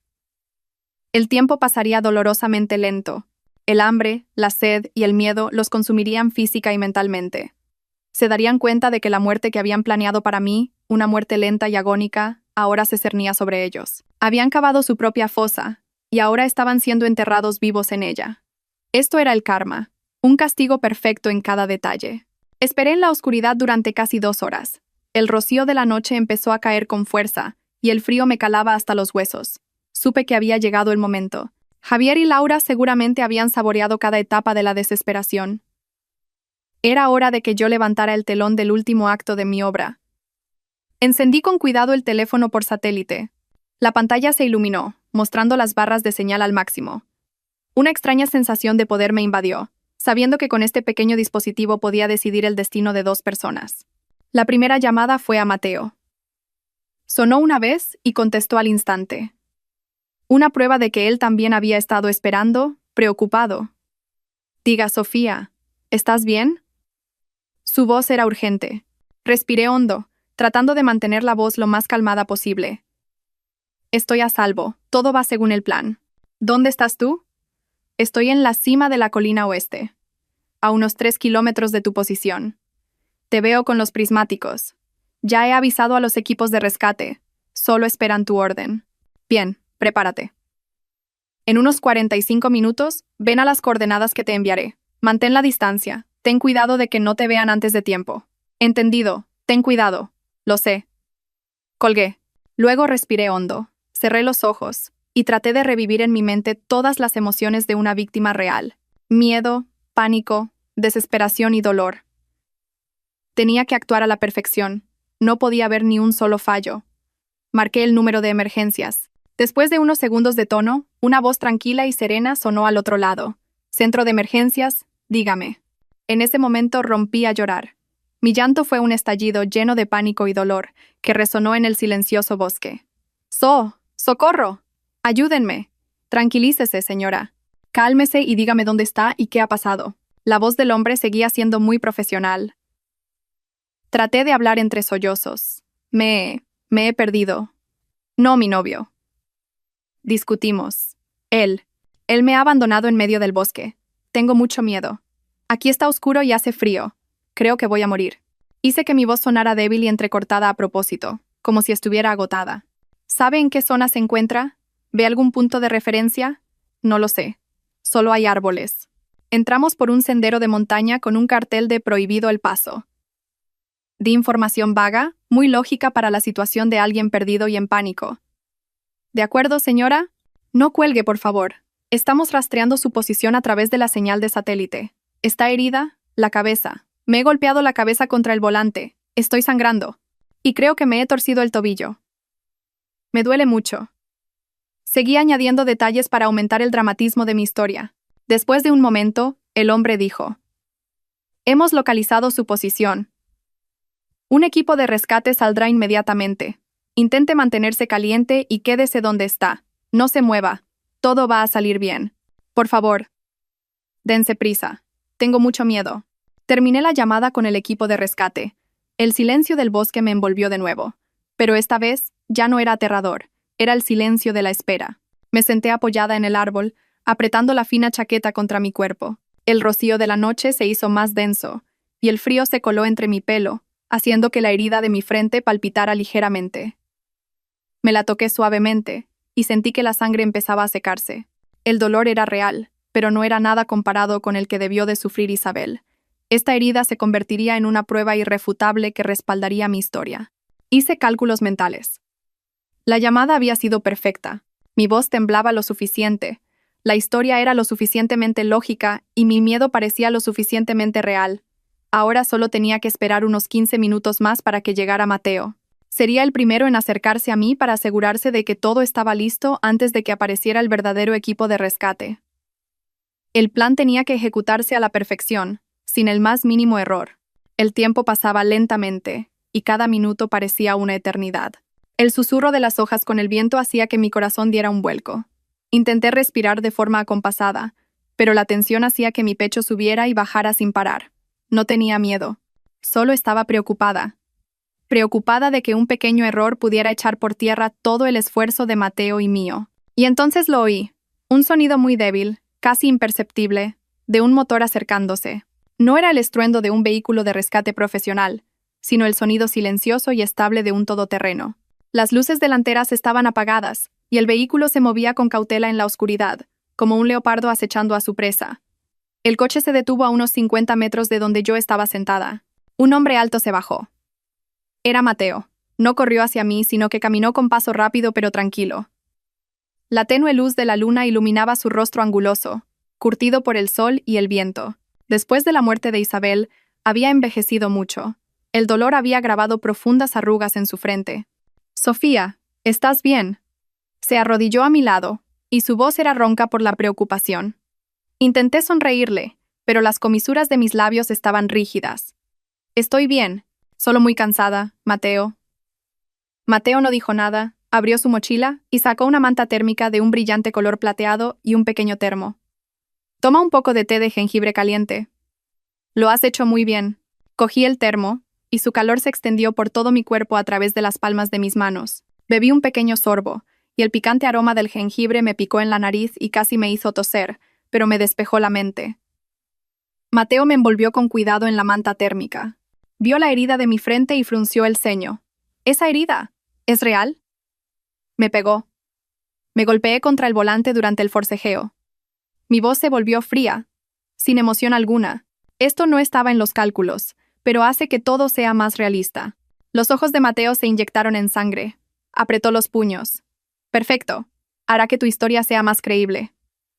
El tiempo pasaría dolorosamente lento. El hambre, la sed y el miedo los consumirían física y mentalmente. Se darían cuenta de que la muerte que habían planeado para mí, una muerte lenta y agónica, ahora se cernía sobre ellos. Habían cavado su propia fosa, y ahora estaban siendo enterrados vivos en ella. Esto era el karma, un castigo perfecto en cada detalle. Esperé en la oscuridad durante casi 2 horas. El rocío de la noche empezó a caer con fuerza, y el frío me calaba hasta los huesos. Supe que había llegado el momento. Javier y Laura seguramente habían saboreado cada etapa de la desesperación. Era hora de que yo levantara el telón del último acto de mi obra. Encendí con cuidado el teléfono por satélite. La pantalla se iluminó, mostrando las barras de señal al máximo. Una extraña sensación de poder me invadió, sabiendo que con este pequeño dispositivo podía decidir el destino de 2 personas. La primera llamada fue a Mateo. Sonó una vez y contestó al instante. Una prueba de que él también había estado esperando, preocupado. Diga, Sofía, ¿estás bien? Su voz era urgente. Respiré hondo, tratando de mantener la voz lo más calmada posible. Estoy a salvo, todo va según el plan. ¿Dónde estás tú? Estoy en la cima de la colina oeste, a unos 3 kilómetros de tu posición. Te veo con los prismáticos. Ya he avisado a los equipos de rescate, solo esperan tu orden. Bien, prepárate. En unos 45 minutos, ven a las coordenadas que te enviaré. Mantén la distancia, ten cuidado de que no te vean antes de tiempo. Entendido, ten cuidado. Lo sé. Colgué. Luego respiré hondo, cerré los ojos, y traté de revivir en mi mente todas las emociones de una víctima real. Miedo, pánico, desesperación y dolor. Tenía que actuar a la perfección. No podía haber ni un solo fallo. Marqué el número de emergencias. Después de unos segundos de tono, una voz tranquila y serena sonó al otro lado. Centro de emergencias, dígame. En ese momento rompí a llorar. Mi llanto fue un estallido lleno de pánico y dolor, que resonó en el silencioso bosque. ¡Socorro! ¡Ayúdenme! Tranquilícese, señora. Cálmese y dígame dónde está y qué ha pasado. La voz del hombre seguía siendo muy profesional. Traté de hablar entre sollozos. Me he perdido. No, mi novio. Discutimos. Él me ha abandonado en medio del bosque. Tengo mucho miedo. Aquí está oscuro y hace frío. Creo que voy a morir. Hice que mi voz sonara débil y entrecortada a propósito, como si estuviera agotada. ¿Sabe en qué zona se encuentra? ¿Ve algún punto de referencia? No lo sé. Solo hay árboles. Entramos por un sendero de montaña con un cartel de prohibido el paso. Di información vaga, muy lógica para la situación de alguien perdido y en pánico. ¿De acuerdo, señora? No cuelgue, por favor. Estamos rastreando su posición a través de la señal de satélite. ¿Está herida? La cabeza. Me he golpeado la cabeza contra el volante. Estoy sangrando. Y creo que me he torcido el tobillo. Me duele mucho. Seguí añadiendo detalles para aumentar el dramatismo de mi historia. Después de un momento, el hombre dijo: Hemos localizado su posición. Un equipo de rescate saldrá inmediatamente. Intente mantenerse caliente y quédese donde está. No se mueva. Todo va a salir bien. Por favor. Dense prisa. Tengo mucho miedo. Terminé la llamada con el equipo de rescate. El silencio del bosque me envolvió de nuevo. Pero esta vez ya no era aterrador, era el silencio de la espera. Me senté apoyada en el árbol, apretando la fina chaqueta contra mi cuerpo. El rocío de la noche se hizo más denso, y el frío se coló entre mi pelo, haciendo que la herida de mi frente palpitara ligeramente. Me la toqué suavemente, y sentí que la sangre empezaba a secarse. El dolor era real, pero no era nada comparado con el que debió de sufrir Isabel. Esta herida se convertiría en una prueba irrefutable que respaldaría mi historia. Hice cálculos mentales. La llamada había sido perfecta. Mi voz temblaba lo suficiente. La historia era lo suficientemente lógica y mi miedo parecía lo suficientemente real. Ahora solo tenía que esperar unos 15 minutos más para que llegara Mateo. Sería el primero en acercarse a mí para asegurarse de que todo estaba listo antes de que apareciera el verdadero equipo de rescate. El plan tenía que ejecutarse a la perfección, sin el más mínimo error. El tiempo pasaba lentamente, y cada minuto parecía una eternidad. El susurro de las hojas con el viento hacía que mi corazón diera un vuelco. Intenté respirar de forma acompasada, pero la tensión hacía que mi pecho subiera y bajara sin parar. No tenía miedo. Solo estaba preocupada. Preocupada de que un pequeño error pudiera echar por tierra todo el esfuerzo de Mateo y mío. Y entonces lo oí. Un sonido muy débil, casi imperceptible, de un motor acercándose. No era el estruendo de un vehículo de rescate profesional, sino el sonido silencioso y estable de un todoterreno. Las luces delanteras estaban apagadas, y el vehículo se movía con cautela en la oscuridad, como un leopardo acechando a su presa. El coche se detuvo a unos 50 metros de donde yo estaba sentada. Un hombre alto se bajó. Era Mateo. No corrió hacia mí, sino que caminó con paso rápido pero tranquilo. La tenue luz de la luna iluminaba su rostro anguloso, curtido por el sol y el viento. Después de la muerte de Isabel, había envejecido mucho. El dolor había grabado profundas arrugas en su frente. «Sofía, ¿estás bien?» Se arrodilló a mi lado, y su voz era ronca por la preocupación. Intenté sonreírle, pero las comisuras de mis labios estaban rígidas. «Estoy bien, solo muy cansada, Mateo». Mateo no dijo nada, abrió su mochila y sacó una manta térmica de un brillante color plateado y un pequeño termo. «Toma un poco de té de jengibre caliente». «Lo has hecho muy bien». Cogí el termo, y su calor se extendió por todo mi cuerpo a través de las palmas de mis manos. Bebí un pequeño sorbo, y el picante aroma del jengibre me picó en la nariz y casi me hizo toser, pero me despejó la mente. Mateo me envolvió con cuidado en la manta térmica. Vio la herida de mi frente y frunció el ceño. «¿Esa herida? ¿Es real?» Me pegó. Me golpeé contra el volante durante el forcejeo. Mi voz se volvió fría, sin emoción alguna. Esto no estaba en los cálculos, pero hace que todo sea más realista. Los ojos de Mateo se inyectaron en sangre. Apretó los puños. «Perfecto. Hará que tu historia sea más creíble.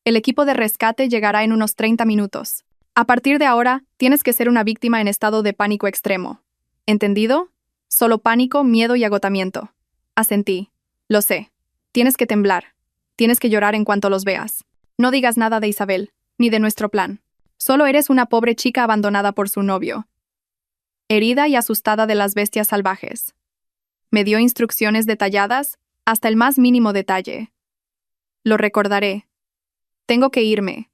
El equipo de rescate llegará en unos 30 minutos. A partir de ahora, tienes que ser una víctima en estado de pánico extremo. ¿Entendido? Solo pánico, miedo y agotamiento». Asentí. «Lo sé. Tienes que temblar. Tienes que llorar en cuanto los veas. No digas nada de Isabel, ni de nuestro plan. Solo eres una pobre chica abandonada por su novio, herida y asustada de las bestias salvajes». Me dio instrucciones detalladas, hasta el más mínimo detalle. «Lo recordaré. Tengo que irme».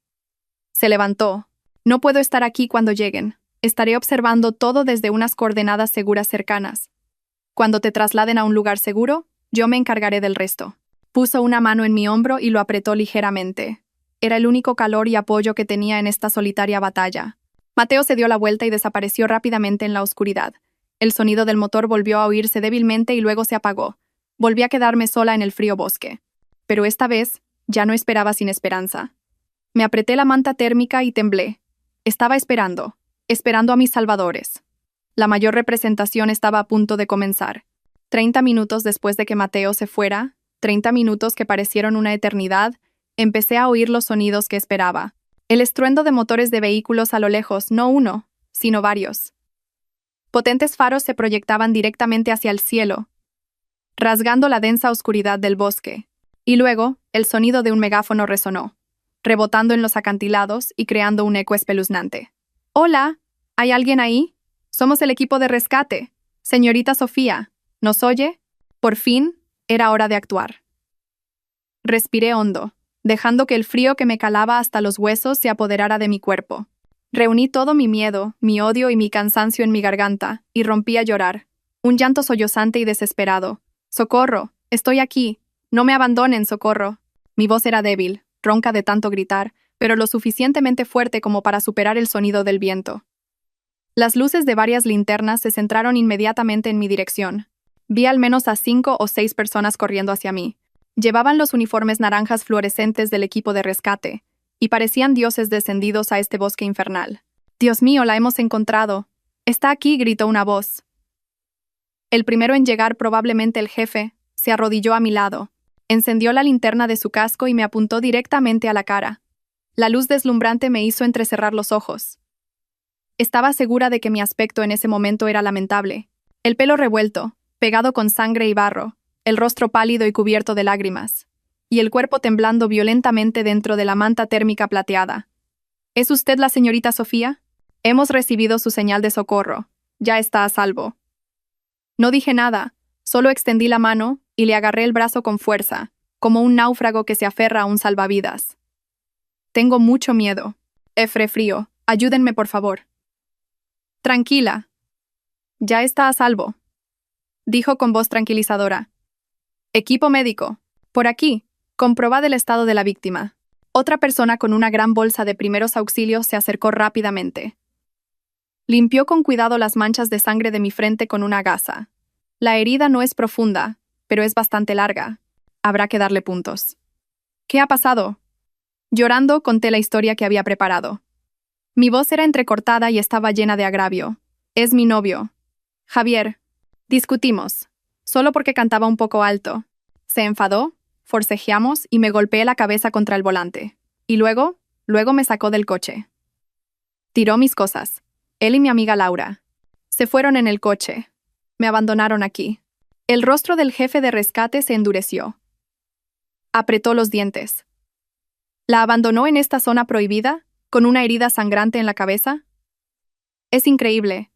Se levantó. «No puedo estar aquí cuando lleguen. Estaré observando todo desde unas coordenadas seguras cercanas. Cuando te trasladen a un lugar seguro, yo me encargaré del resto». Puso una mano en mi hombro y lo apretó ligeramente. Era el único calor y apoyo que tenía en esta solitaria batalla. Mateo se dio la vuelta y desapareció rápidamente en la oscuridad. El sonido del motor volvió a oírse débilmente y luego se apagó. Volví a quedarme sola en el frío bosque. Pero esta vez, ya no esperaba sin esperanza. Me apreté la manta térmica y temblé. Estaba esperando a mis salvadores. La mayor representación estaba a punto de comenzar. 30 minutos después de que Mateo se fuera, 30 minutos que parecieron una eternidad, empecé a oír los sonidos que esperaba. El estruendo de motores de vehículos a lo lejos, no uno, sino varios. Potentes faros se proyectaban directamente hacia el cielo, rasgando la densa oscuridad del bosque. Y luego, el sonido de un megáfono resonó, rebotando en los acantilados y creando un eco espeluznante. «Hola, ¿hay alguien ahí? Somos el equipo de rescate. Señorita Sofía, ¿nos oye?» Por fin, era hora de actuar. Respiré hondo, dejando que el frío que me calaba hasta los huesos se apoderara de mi cuerpo. Reuní todo mi miedo, mi odio y mi cansancio en mi garganta, y rompí a llorar. Un llanto sollozante y desesperado. ¡Socorro! ¡Estoy aquí! ¡No me abandonen, socorro! Mi voz era débil, ronca de tanto gritar, pero lo suficientemente fuerte como para superar el sonido del viento. Las luces de varias linternas se centraron inmediatamente en mi dirección. Vi al menos a 5 o 6 personas corriendo hacia mí. Llevaban los uniformes naranjas fluorescentes del equipo de rescate, y parecían dioses descendidos a este bosque infernal. «Dios mío, la hemos encontrado. Está aquí», gritó una voz. El primero en llegar, probablemente el jefe, se arrodilló a mi lado. Encendió la linterna de su casco y me apuntó directamente a la cara. La luz deslumbrante me hizo entrecerrar los ojos. Estaba segura de que mi aspecto en ese momento era lamentable. El pelo revuelto, pegado con sangre y barro, el rostro pálido y cubierto de lágrimas, y el cuerpo temblando violentamente dentro de la manta térmica plateada. ¿Es usted la señorita Sofía? Hemos recibido su señal de socorro. Ya está a salvo. No dije nada, solo extendí la mano y le agarré el brazo con fuerza, como un náufrago que se aferra a un salvavidas. Tengo mucho miedo. Frío. Ayúdenme, por favor. Tranquila. Ya está a salvo, dijo con voz tranquilizadora. Equipo médico. Por aquí. Comprobad el estado de la víctima. Otra persona con una gran bolsa de primeros auxilios se acercó rápidamente. Limpió con cuidado las manchas de sangre de mi frente con una gasa. La herida no es profunda, pero es bastante larga. Habrá que darle puntos. ¿Qué ha pasado? Llorando, conté la historia que había preparado. Mi voz era entrecortada y estaba llena de agravio. Es mi novio. Javier. Discutimos. Solo porque cantaba un poco alto. Se enfadó, forcejeamos y me golpeé la cabeza contra el volante. Y luego me sacó del coche. Tiró mis cosas. Él y mi amiga Laura. Se fueron en el coche. Me abandonaron aquí. El rostro del jefe de rescate se endureció. Apretó los dientes. ¿La abandonó en esta zona prohibida, con una herida sangrante en la cabeza? Es increíble.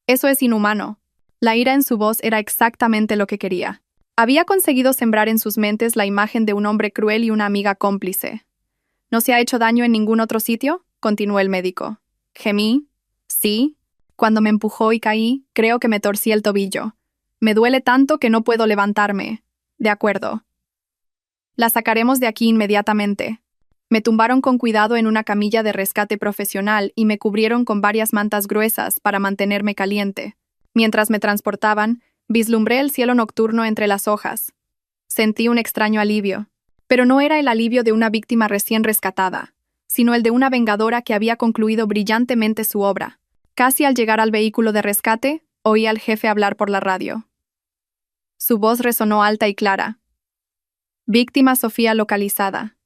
Eso es inhumano. La ira en su voz era exactamente lo que quería. Había conseguido sembrar en sus mentes la imagen de un hombre cruel y una amiga cómplice. ¿No se ha hecho daño en ningún otro sitio?, continuó el médico. Gemí. Sí. Cuando me empujó y caí, creo que me torcí el tobillo. Me duele tanto que no puedo levantarme. De acuerdo. La sacaremos de aquí inmediatamente. Me tumbaron con cuidado en una camilla de rescate profesional y me cubrieron con varias mantas gruesas para mantenerme caliente. Mientras me transportaban, vislumbré el cielo nocturno entre las hojas. Sentí un extraño alivio, pero no era el alivio de una víctima recién rescatada, sino el de una vengadora que había concluido brillantemente su obra. Casi al llegar al vehículo de rescate, oí al jefe hablar por la radio. Su voz resonó alta y clara. Víctima Sofía localizada.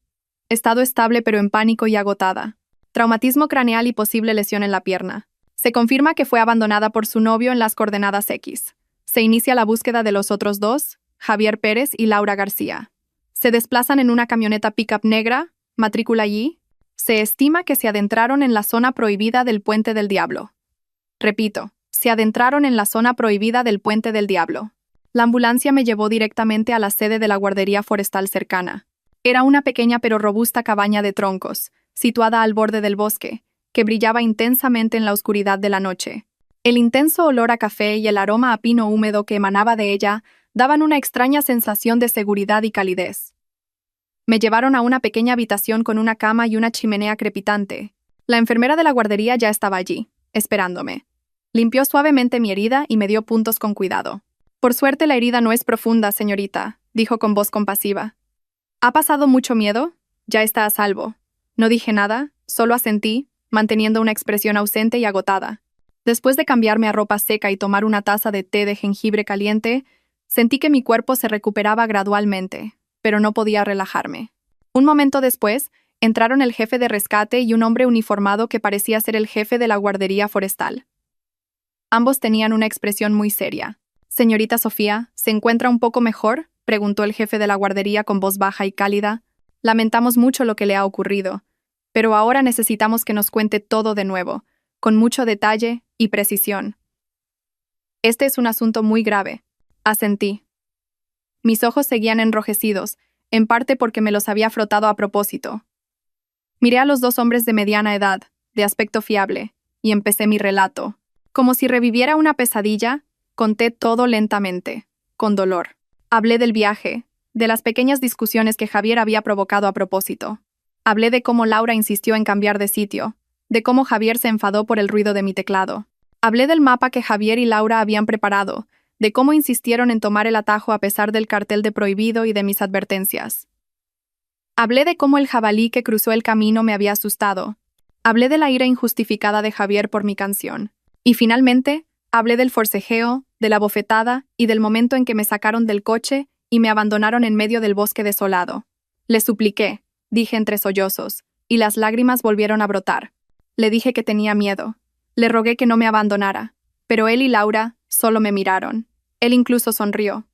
Estado estable pero en pánico y agotada. Traumatismo craneal y posible lesión en la pierna. Se confirma que fue abandonada por su novio en las coordenadas X. Se inicia la búsqueda de los otros dos, Javier Pérez y Laura García. Se desplazan en una camioneta pickup negra, matrícula Y. Se estima que se adentraron en la zona prohibida del Puente del Diablo. Repito, se adentraron en la zona prohibida del Puente del Diablo. La ambulancia me llevó directamente a la sede de la guardería forestal cercana. Era una pequeña pero robusta cabaña de troncos, situada al borde del bosque, que brillaba intensamente en la oscuridad de la noche. El intenso olor a café y el aroma a pino húmedo que emanaba de ella daban una extraña sensación de seguridad y calidez. Me llevaron a una pequeña habitación con una cama y una chimenea crepitante. La enfermera de la guardería ya estaba allí, esperándome. Limpió suavemente mi herida y me dio puntos con cuidado. Por suerte la herida no es profunda, señorita, dijo con voz compasiva. ¿Ha pasado mucho miedo? Ya está a salvo. No dije nada, solo asentí, manteniendo una expresión ausente y agotada. Después de cambiarme a ropa seca y tomar una taza de té de jengibre caliente, sentí que mi cuerpo se recuperaba gradualmente, pero no podía relajarme. Un momento después, entraron el jefe de rescate y un hombre uniformado que parecía ser el jefe de la guardería forestal. Ambos tenían una expresión muy seria. «Señorita Sofía, ¿se encuentra un poco mejor?», preguntó el jefe de la guardería con voz baja y cálida. «Lamentamos mucho lo que le ha ocurrido, pero ahora necesitamos que nos cuente todo de nuevo, con mucho detalle y precisión». «Este es un asunto muy grave», asentí. Mis ojos seguían enrojecidos, en parte porque me los había frotado a propósito. Miré a los dos hombres de mediana edad, de aspecto fiable, y empecé mi relato. Como si reviviera una pesadilla, conté todo lentamente, con dolor. Hablé del viaje, de las pequeñas discusiones que Javier había provocado a propósito. Hablé de cómo Laura insistió en cambiar de sitio, de cómo Javier se enfadó por el ruido de mi teclado. Hablé del mapa que Javier y Laura habían preparado, de cómo insistieron en tomar el atajo a pesar del cartel de prohibido y de mis advertencias. Hablé de cómo el jabalí que cruzó el camino me había asustado. Hablé de la ira injustificada de Javier por mi canción. Y finalmente, hablé del forcejeo, de la bofetada y del momento en que me sacaron del coche y me abandonaron en medio del bosque desolado. Le supliqué, dije entre sollozos, y las lágrimas volvieron a brotar. Le dije que tenía miedo. Le rogué que no me abandonara, pero él y Laura solo me miraron. Él incluso sonrió.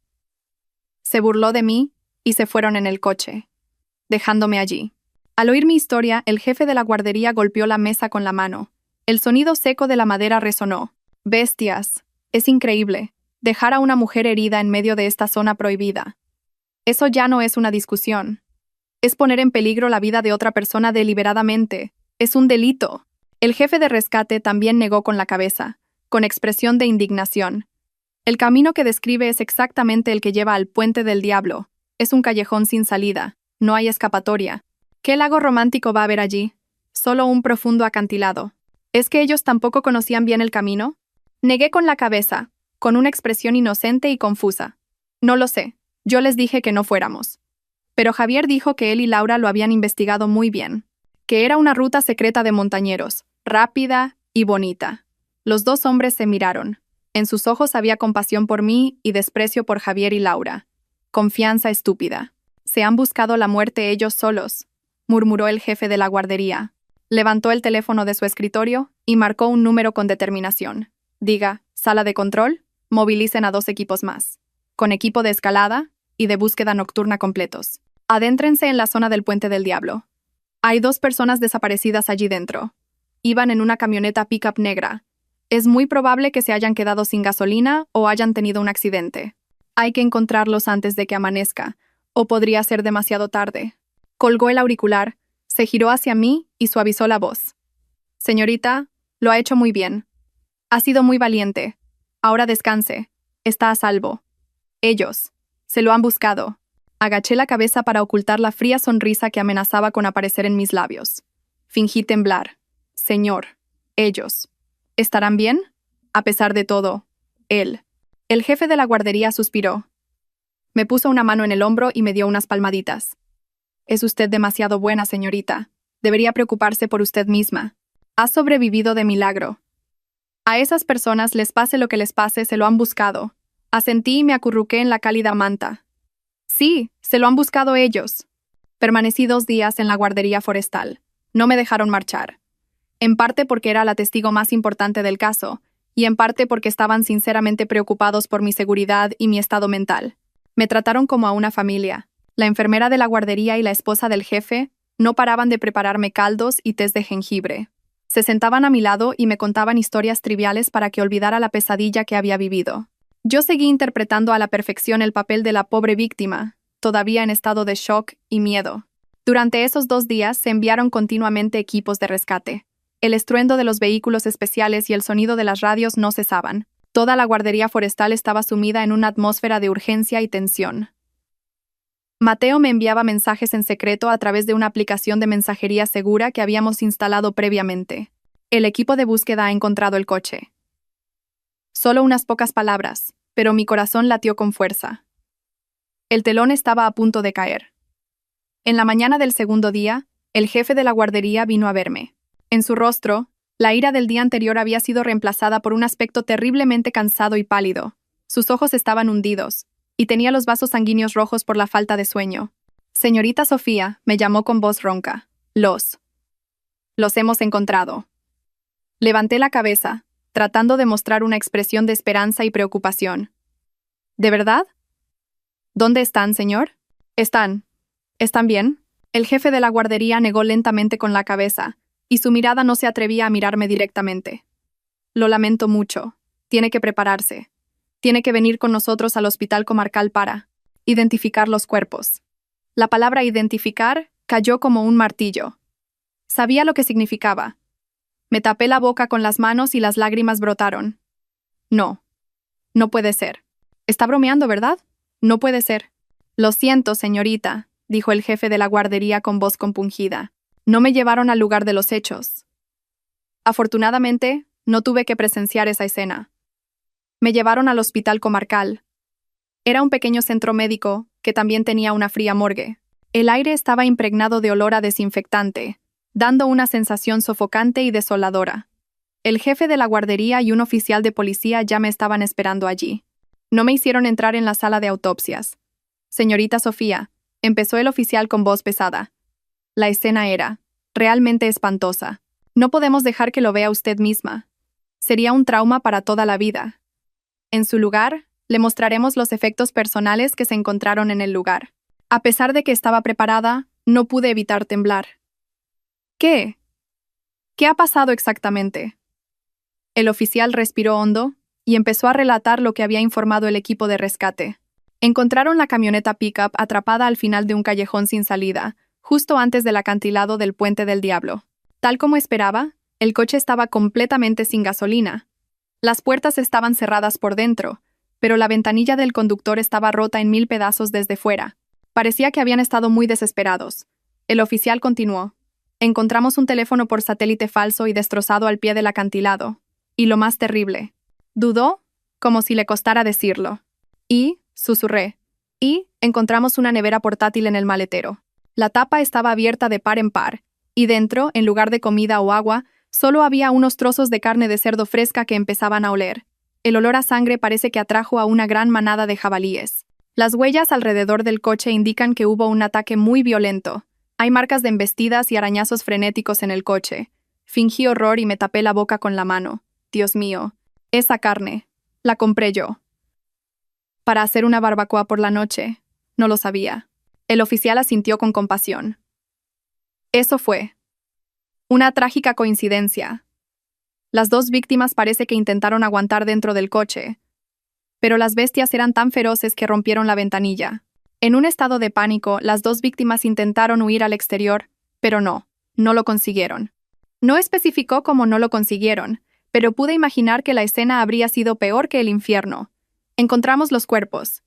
Se burló de mí y se fueron en el coche, dejándome allí. Al oír mi historia, el jefe de la guardería golpeó la mesa con la mano. El sonido seco de la madera resonó. Bestias, es increíble, dejar a una mujer herida en medio de esta zona prohibida. Eso ya no es una discusión. Es poner en peligro la vida de otra persona deliberadamente. Es un delito. El jefe de rescate también negó con la cabeza, con expresión de indignación. El camino que describe es exactamente el que lleva al Puente del Diablo. Es un callejón sin salida. No hay escapatoria. ¿Qué lago romántico va a haber allí? Solo un profundo acantilado. ¿Es que ellos tampoco conocían bien el camino? Negué con la cabeza, con una expresión inocente y confusa. No lo sé. Yo les dije que no fuéramos. Pero Javier dijo que él y Laura lo habían investigado muy bien, que era una ruta secreta de montañeros, rápida y bonita. Los dos hombres se miraron. En sus ojos había compasión por mí y desprecio por Javier y Laura. Confianza estúpida. Se han buscado la muerte ellos solos, murmuró el jefe de la guardería. Levantó el teléfono de su escritorio y marcó un número con determinación. Diga, sala de control, movilicen a 2 equipos más, con equipo de escalada y de búsqueda nocturna completos. Adéntrense en la zona del Puente del Diablo. Hay 2 personas desaparecidas allí dentro. Iban en una camioneta pick-up negra. Es muy probable que se hayan quedado sin gasolina o hayan tenido un accidente. Hay que encontrarlos antes de que amanezca, o podría ser demasiado tarde. Colgó el auricular, se giró hacia mí y suavizó la voz. Señorita, lo ha hecho muy bien. Ha sido muy valiente. Ahora descanse. Está a salvo. Ellos. Se lo han buscado. Agaché la cabeza para ocultar la fría sonrisa que amenazaba con aparecer en mis labios. Fingí temblar. Señor. Ellos. ¿Estarán bien? A pesar de todo. Él. El jefe de la guardería suspiró. Me puso una mano en el hombro y me dio unas palmaditas. Es usted demasiado buena, señorita. Debería preocuparse por usted misma. Ha sobrevivido de milagro. A esas personas, les pase lo que les pase, se lo han buscado. Asentí y me acurruqué en la cálida manta. Sí, se lo han buscado ellos. Permanecí 2 días en la guardería forestal. No me dejaron marchar. En parte porque era la testigo más importante del caso, y en parte porque estaban sinceramente preocupados por mi seguridad y mi estado mental. Me trataron como a una familia. La enfermera de la guardería y la esposa del jefe no paraban de prepararme caldos y tés de jengibre. Se sentaban a mi lado y me contaban historias triviales para que olvidara la pesadilla que había vivido. Yo seguí interpretando a la perfección el papel de la pobre víctima, todavía en estado de shock y miedo. Durante esos 2 días se enviaron continuamente equipos de rescate. El estruendo de los vehículos especiales y el sonido de las radios no cesaban. Toda la guardería forestal estaba sumida en una atmósfera de urgencia y tensión. Mateo me enviaba mensajes en secreto a través de una aplicación de mensajería segura que habíamos instalado previamente. El equipo de búsqueda ha encontrado el coche. Solo unas pocas palabras, pero mi corazón latió con fuerza. El telón estaba a punto de caer. En la mañana del segundo día, el jefe de la guardería vino a verme. En su rostro, la ira del día anterior había sido reemplazada por un aspecto terriblemente cansado y pálido. Sus ojos estaban hundidos, y tenía los vasos sanguíneos rojos por la falta de sueño. Señorita Sofía, me llamó con voz ronca. Los hemos encontrado. Levanté la cabeza, tratando de mostrar una expresión de esperanza y preocupación. ¿De verdad? ¿Dónde están, señor? ¿Están bien? El jefe de la guardería negó lentamente con la cabeza, y su mirada no se atrevía a mirarme directamente. Lo lamento mucho. Tiene que prepararse. Tiene que venir con nosotros al hospital comarcal para identificar los cuerpos. La palabra identificar cayó como un martillo. Sabía lo que significaba. Me tapé la boca con las manos y las lágrimas brotaron. No. No puede ser. Está bromeando, ¿verdad? No puede ser. Lo siento, señorita, dijo el jefe de la guardería con voz compungida. No me llevaron al lugar de los hechos. Afortunadamente, no tuve que presenciar esa escena. Me llevaron al hospital comarcal. Era un pequeño centro médico que también tenía una fría morgue. El aire estaba impregnado de olor a desinfectante, dando una sensación sofocante y desoladora. El jefe de la guardería y un oficial de policía ya me estaban esperando allí. No me hicieron entrar en la sala de autopsias. Señorita Sofía, empezó el oficial con voz pesada. La escena era realmente espantosa. No podemos dejar que lo vea usted misma. Sería un trauma para toda la vida. En su lugar, le mostraremos los efectos personales que se encontraron en el lugar. A pesar de que estaba preparada, no pude evitar temblar. ¿Qué? ¿Qué ha pasado exactamente? El oficial respiró hondo y empezó a relatar lo que había informado el equipo de rescate. Encontraron la camioneta pickup atrapada al final de un callejón sin salida, justo antes del acantilado del Puente del Diablo. Tal como esperaba, el coche estaba completamente sin gasolina. Las puertas estaban cerradas por dentro, pero la ventanilla del conductor estaba rota en 1000 pedazos desde fuera. Parecía que habían estado muy desesperados. El oficial continuó. Encontramos un teléfono por satélite falso y destrozado al pie del acantilado. Y lo más terrible. Dudó, como si le costara decirlo. Susurré. Y encontramos una nevera portátil en el maletero. La tapa estaba abierta de par en par, y dentro, en lugar de comida o agua, solo había unos trozos de carne de cerdo fresca que empezaban a oler. El olor a sangre parece que atrajo a una gran manada de jabalíes. Las huellas alrededor del coche indican que hubo un ataque muy violento. Hay marcas de embestidas y arañazos frenéticos en el coche. Fingí horror y me tapé la boca con la mano. Dios mío, esa carne. La compré yo. Para hacer una barbacoa por la noche. No lo sabía. El oficial asintió con compasión. Eso fue una trágica coincidencia. Las dos víctimas parece que intentaron aguantar dentro del coche, pero las bestias eran tan feroces que rompieron la ventanilla. En un estado de pánico, las dos víctimas intentaron huir al exterior, pero no lo consiguieron. No especificó cómo no lo consiguieron, pero pude imaginar que la escena habría sido peor que el infierno. Encontramos los cuerpos.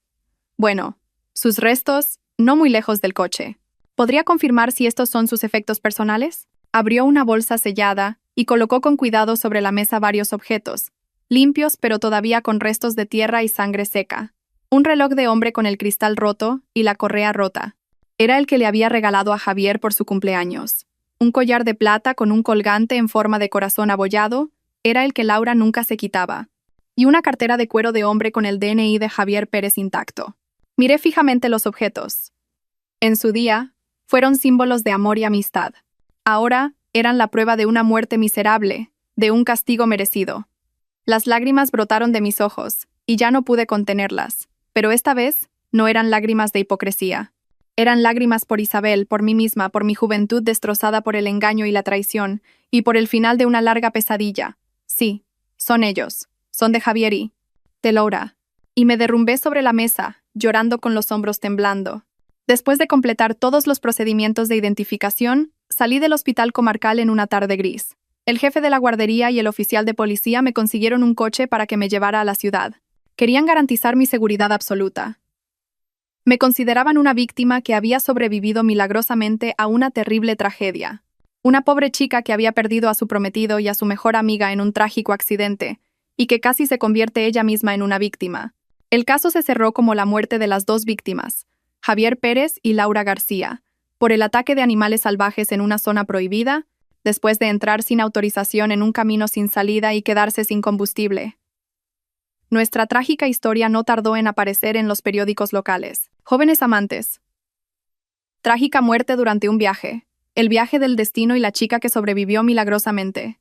Bueno, sus restos, no muy lejos del coche. ¿Podría confirmar si estos son sus efectos personales? Abrió una bolsa sellada y colocó con cuidado sobre la mesa varios objetos, limpios pero todavía con restos de tierra y sangre seca. Un reloj de hombre con el cristal roto y la correa rota. Era el que le había regalado a Javier por su cumpleaños. Un collar de plata con un colgante en forma de corazón abollado era el que Laura nunca se quitaba. Y una cartera de cuero de hombre con el DNI de Javier Pérez intacto. Miré fijamente los objetos. En su día, fueron símbolos de amor y amistad. Ahora, eran la prueba de una muerte miserable, de un castigo merecido. Las lágrimas brotaron de mis ojos, y ya no pude contenerlas, pero esta vez no eran lágrimas de hipocresía. Eran lágrimas por Isabel, por mí misma, por mi juventud destrozada por el engaño y la traición, y por el final de una larga pesadilla. Sí, son ellos, son de Javier y de Laura. Y me derrumbé sobre la mesa, llorando con los hombros temblando. Después de completar todos los procedimientos de identificación, salí del hospital comarcal en una tarde gris. El jefe de la guardería y el oficial de policía me consiguieron un coche para que me llevara a la ciudad. Querían garantizar mi seguridad absoluta. Me consideraban una víctima que había sobrevivido milagrosamente a una terrible tragedia. Una pobre chica que había perdido a su prometido y a su mejor amiga en un trágico accidente, y que casi se convierte ella misma en una víctima. El caso se cerró como la muerte de las dos víctimas, Javier Pérez y Laura García, por el ataque de animales salvajes en una zona prohibida, después de entrar sin autorización en un camino sin salida y quedarse sin combustible. Nuestra trágica historia no tardó en aparecer en los periódicos locales. Jóvenes amantes. Trágica muerte durante un viaje. El viaje del destino y la chica que sobrevivió milagrosamente.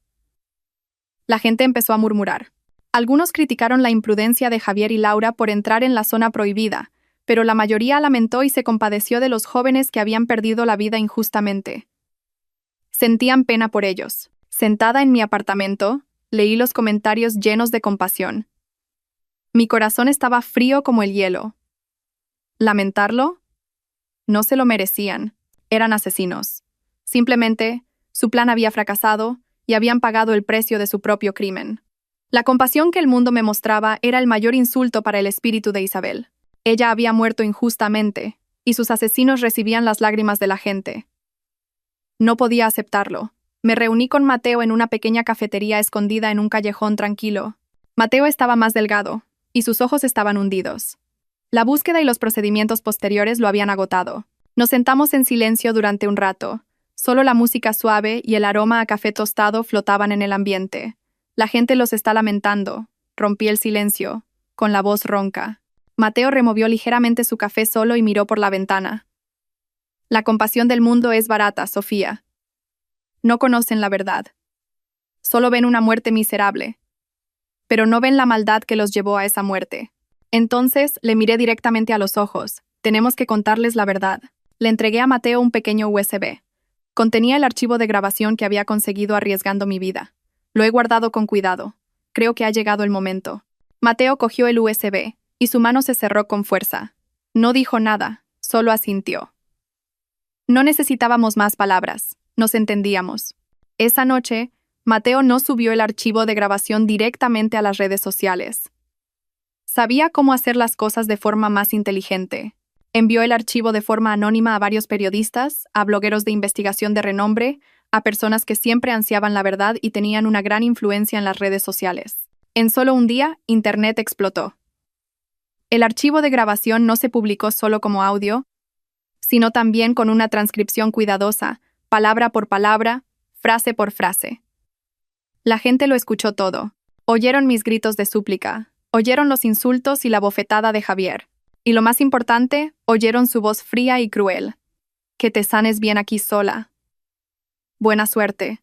La gente empezó a murmurar. Algunos criticaron la imprudencia de Javier y Laura por entrar en la zona prohibida, pero la mayoría lamentó y se compadeció de los jóvenes que habían perdido la vida injustamente. Sentían pena por ellos. Sentada en mi apartamento, leí los comentarios llenos de compasión. Mi corazón estaba frío como el hielo. ¿Lamentarlo? No se lo merecían. Eran asesinos. Simplemente, su plan había fracasado y habían pagado el precio de su propio crimen. La compasión que el mundo me mostraba era el mayor insulto para el espíritu de Isabel. Ella había muerto injustamente, y sus asesinos recibían las lágrimas de la gente. No podía aceptarlo. Me reuní con Mateo en una pequeña cafetería escondida en un callejón tranquilo. Mateo estaba más delgado, y sus ojos estaban hundidos. La búsqueda y los procedimientos posteriores lo habían agotado. Nos sentamos en silencio durante un rato. Solo la música suave y el aroma a café tostado flotaban en el ambiente. La gente los está lamentando. Rompí el silencio, con la voz ronca. Mateo removió ligeramente su café solo y miró por la ventana. La compasión del mundo es barata, Sofía. No conocen la verdad. Solo ven una muerte miserable. Pero no ven la maldad que los llevó a esa muerte. Entonces le miré directamente a los ojos. Tenemos que contarles la verdad. Le entregué a Mateo un pequeño USB. Contenía el archivo de grabación que había conseguido arriesgando mi vida. Lo he guardado con cuidado. Creo que ha llegado el momento. Mateo cogió el USB, y su mano se cerró con fuerza. No dijo nada, solo asintió. No necesitábamos más palabras, nos entendíamos. Esa noche, Mateo no subió el archivo de grabación directamente a las redes sociales. Sabía cómo hacer las cosas de forma más inteligente. Envió el archivo de forma anónima a varios periodistas, a blogueros de investigación de renombre, a personas que siempre ansiaban la verdad y tenían una gran influencia en las redes sociales. En solo un día, Internet explotó. El archivo de grabación no se publicó solo como audio, sino también con una transcripción cuidadosa, palabra por palabra, frase por frase. La gente lo escuchó todo. Oyeron mis gritos de súplica, oyeron los insultos y la bofetada de Javier. Y lo más importante, oyeron su voz fría y cruel. Que te sanes bien aquí sola. Buena suerte.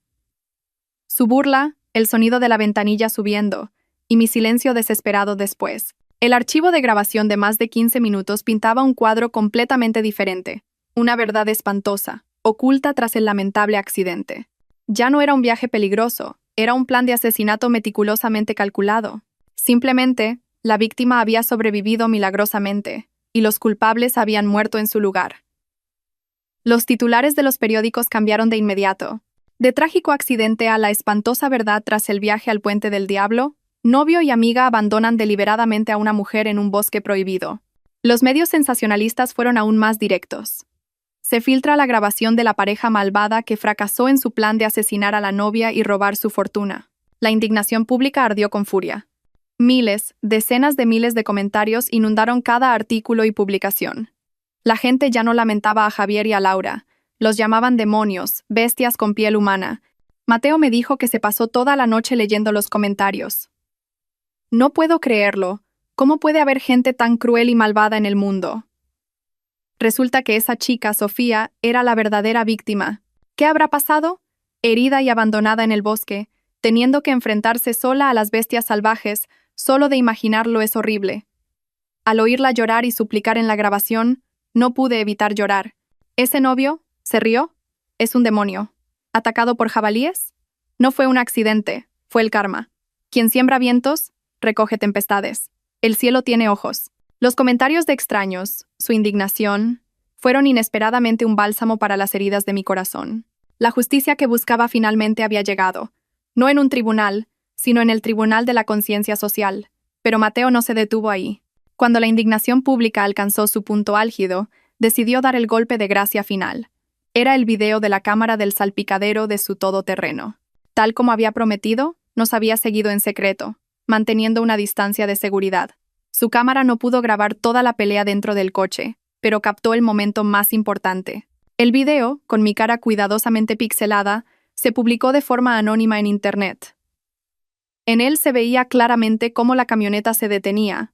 Su burla, el sonido de la ventanilla subiendo, y mi silencio desesperado después. El archivo de grabación de más de 15 minutos pintaba un cuadro completamente diferente. Una verdad espantosa, oculta tras el lamentable accidente. Ya no era un viaje peligroso, era un plan de asesinato meticulosamente calculado. Simplemente, la víctima había sobrevivido milagrosamente, y los culpables habían muerto en su lugar. Los titulares de los periódicos cambiaron de inmediato. De trágico accidente a la espantosa verdad tras el viaje al Puente del Diablo, novio y amiga abandonan deliberadamente a una mujer en un bosque prohibido. Los medios sensacionalistas fueron aún más directos. Se filtra la grabación de la pareja malvada que fracasó en su plan de asesinar a la novia y robar su fortuna. La indignación pública ardió con furia. Miles, decenas de miles de comentarios inundaron cada artículo y publicación. La gente ya no lamentaba a Javier y a Laura. Los llamaban demonios, bestias con piel humana. Mateo me dijo que se pasó toda la noche leyendo los comentarios. No puedo creerlo. ¿Cómo puede haber gente tan cruel y malvada en el mundo? Resulta que esa chica, Sofía, era la verdadera víctima. ¿Qué habrá pasado? Herida y abandonada en el bosque, teniendo que enfrentarse sola a las bestias salvajes. Solo de imaginarlo es horrible. Al oírla llorar y suplicar en la grabación, no pude evitar llorar. ¿Ese novio? ¿Se rió? Es un demonio. ¿Atacado por jabalíes? No fue un accidente, fue el karma. Quien siembra vientos, recoge tempestades. El cielo tiene ojos. Los comentarios de extraños, su indignación, fueron inesperadamente un bálsamo para las heridas de mi corazón. La justicia que buscaba finalmente había llegado, no en un tribunal, sino en el tribunal de la conciencia social. Pero Mateo no se detuvo ahí. Cuando la indignación pública alcanzó su punto álgido, decidió dar el golpe de gracia final. Era el video de la cámara del salpicadero de su todoterreno. Tal como había prometido, nos había seguido en secreto, manteniendo una distancia de seguridad. Su cámara no pudo grabar toda la pelea dentro del coche, pero captó el momento más importante. El video, con mi cara cuidadosamente pixelada, se publicó de forma anónima en Internet. En él se veía claramente cómo la camioneta se detenía.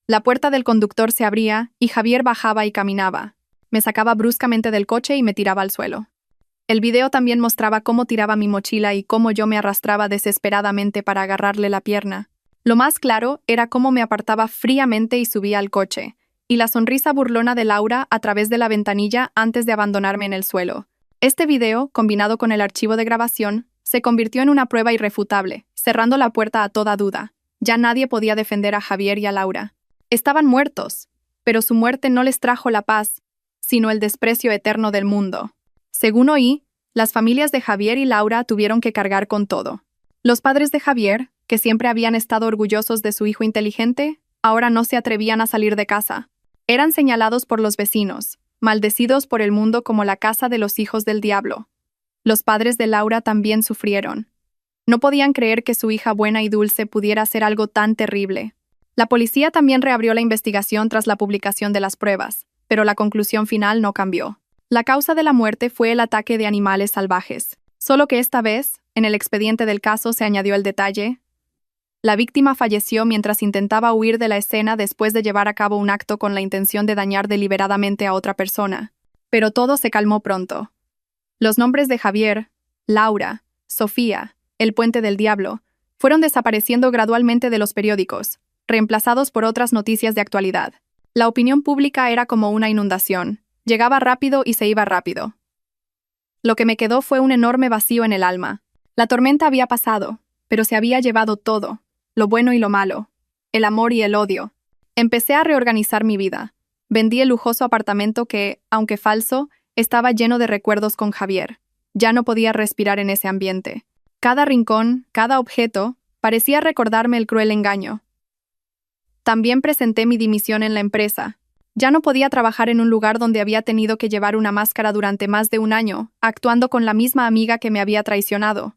La puerta del conductor se abría y Javier bajaba y caminaba. Me sacaba bruscamente del coche y me tiraba al suelo. El video también mostraba cómo tiraba mi mochila y cómo yo me arrastraba desesperadamente para agarrarle la pierna. Lo más claro era cómo me apartaba fríamente y subía al coche, y la sonrisa burlona de Laura a través de la ventanilla antes de abandonarme en el suelo. Este video, combinado con el archivo de grabación, se convirtió en una prueba irrefutable, cerrando la puerta a toda duda. Ya nadie podía defender a Javier y a Laura. Estaban muertos, pero su muerte no les trajo la paz, sino el desprecio eterno del mundo. Según oí, Las familias de Javier y Laura tuvieron que cargar con todo. Los padres de Javier, que siempre habían estado orgullosos de su hijo inteligente, ahora no se atrevían a salir de casa. Eran señalados por los vecinos, maldecidos por el mundo como la casa de los hijos del diablo. Los padres de Laura también sufrieron. No podían creer que su hija buena y dulce pudiera hacer algo tan terrible. La policía también reabrió la investigación tras la publicación de las pruebas, pero la conclusión final no cambió. La causa de la muerte fue el ataque de animales salvajes, solo que esta vez, en el expediente del caso se añadió el detalle: la víctima falleció mientras intentaba huir de la escena después de llevar a cabo un acto con la intención de dañar deliberadamente a otra persona. Pero todo se calmó pronto. Los nombres de Javier, Laura, Sofía, el Puente del Diablo, fueron desapareciendo gradualmente de los periódicos, reemplazados por otras noticias de actualidad. La opinión pública era como una inundación, llegaba rápido y se iba rápido. Lo que me quedó fue un enorme vacío en el alma. La tormenta había pasado, pero se había llevado todo, lo bueno y lo malo, el amor y el odio. Empecé a reorganizar mi vida. Vendí el lujoso apartamento que, aunque falso, estaba lleno de recuerdos con Javier. Ya no podía respirar en ese ambiente. Cada rincón, cada objeto, parecía recordarme el cruel engaño. También presenté mi dimisión en la empresa. Ya no podía trabajar en un lugar donde había tenido que llevar una máscara durante más de un año, actuando con la misma amiga que me había traicionado.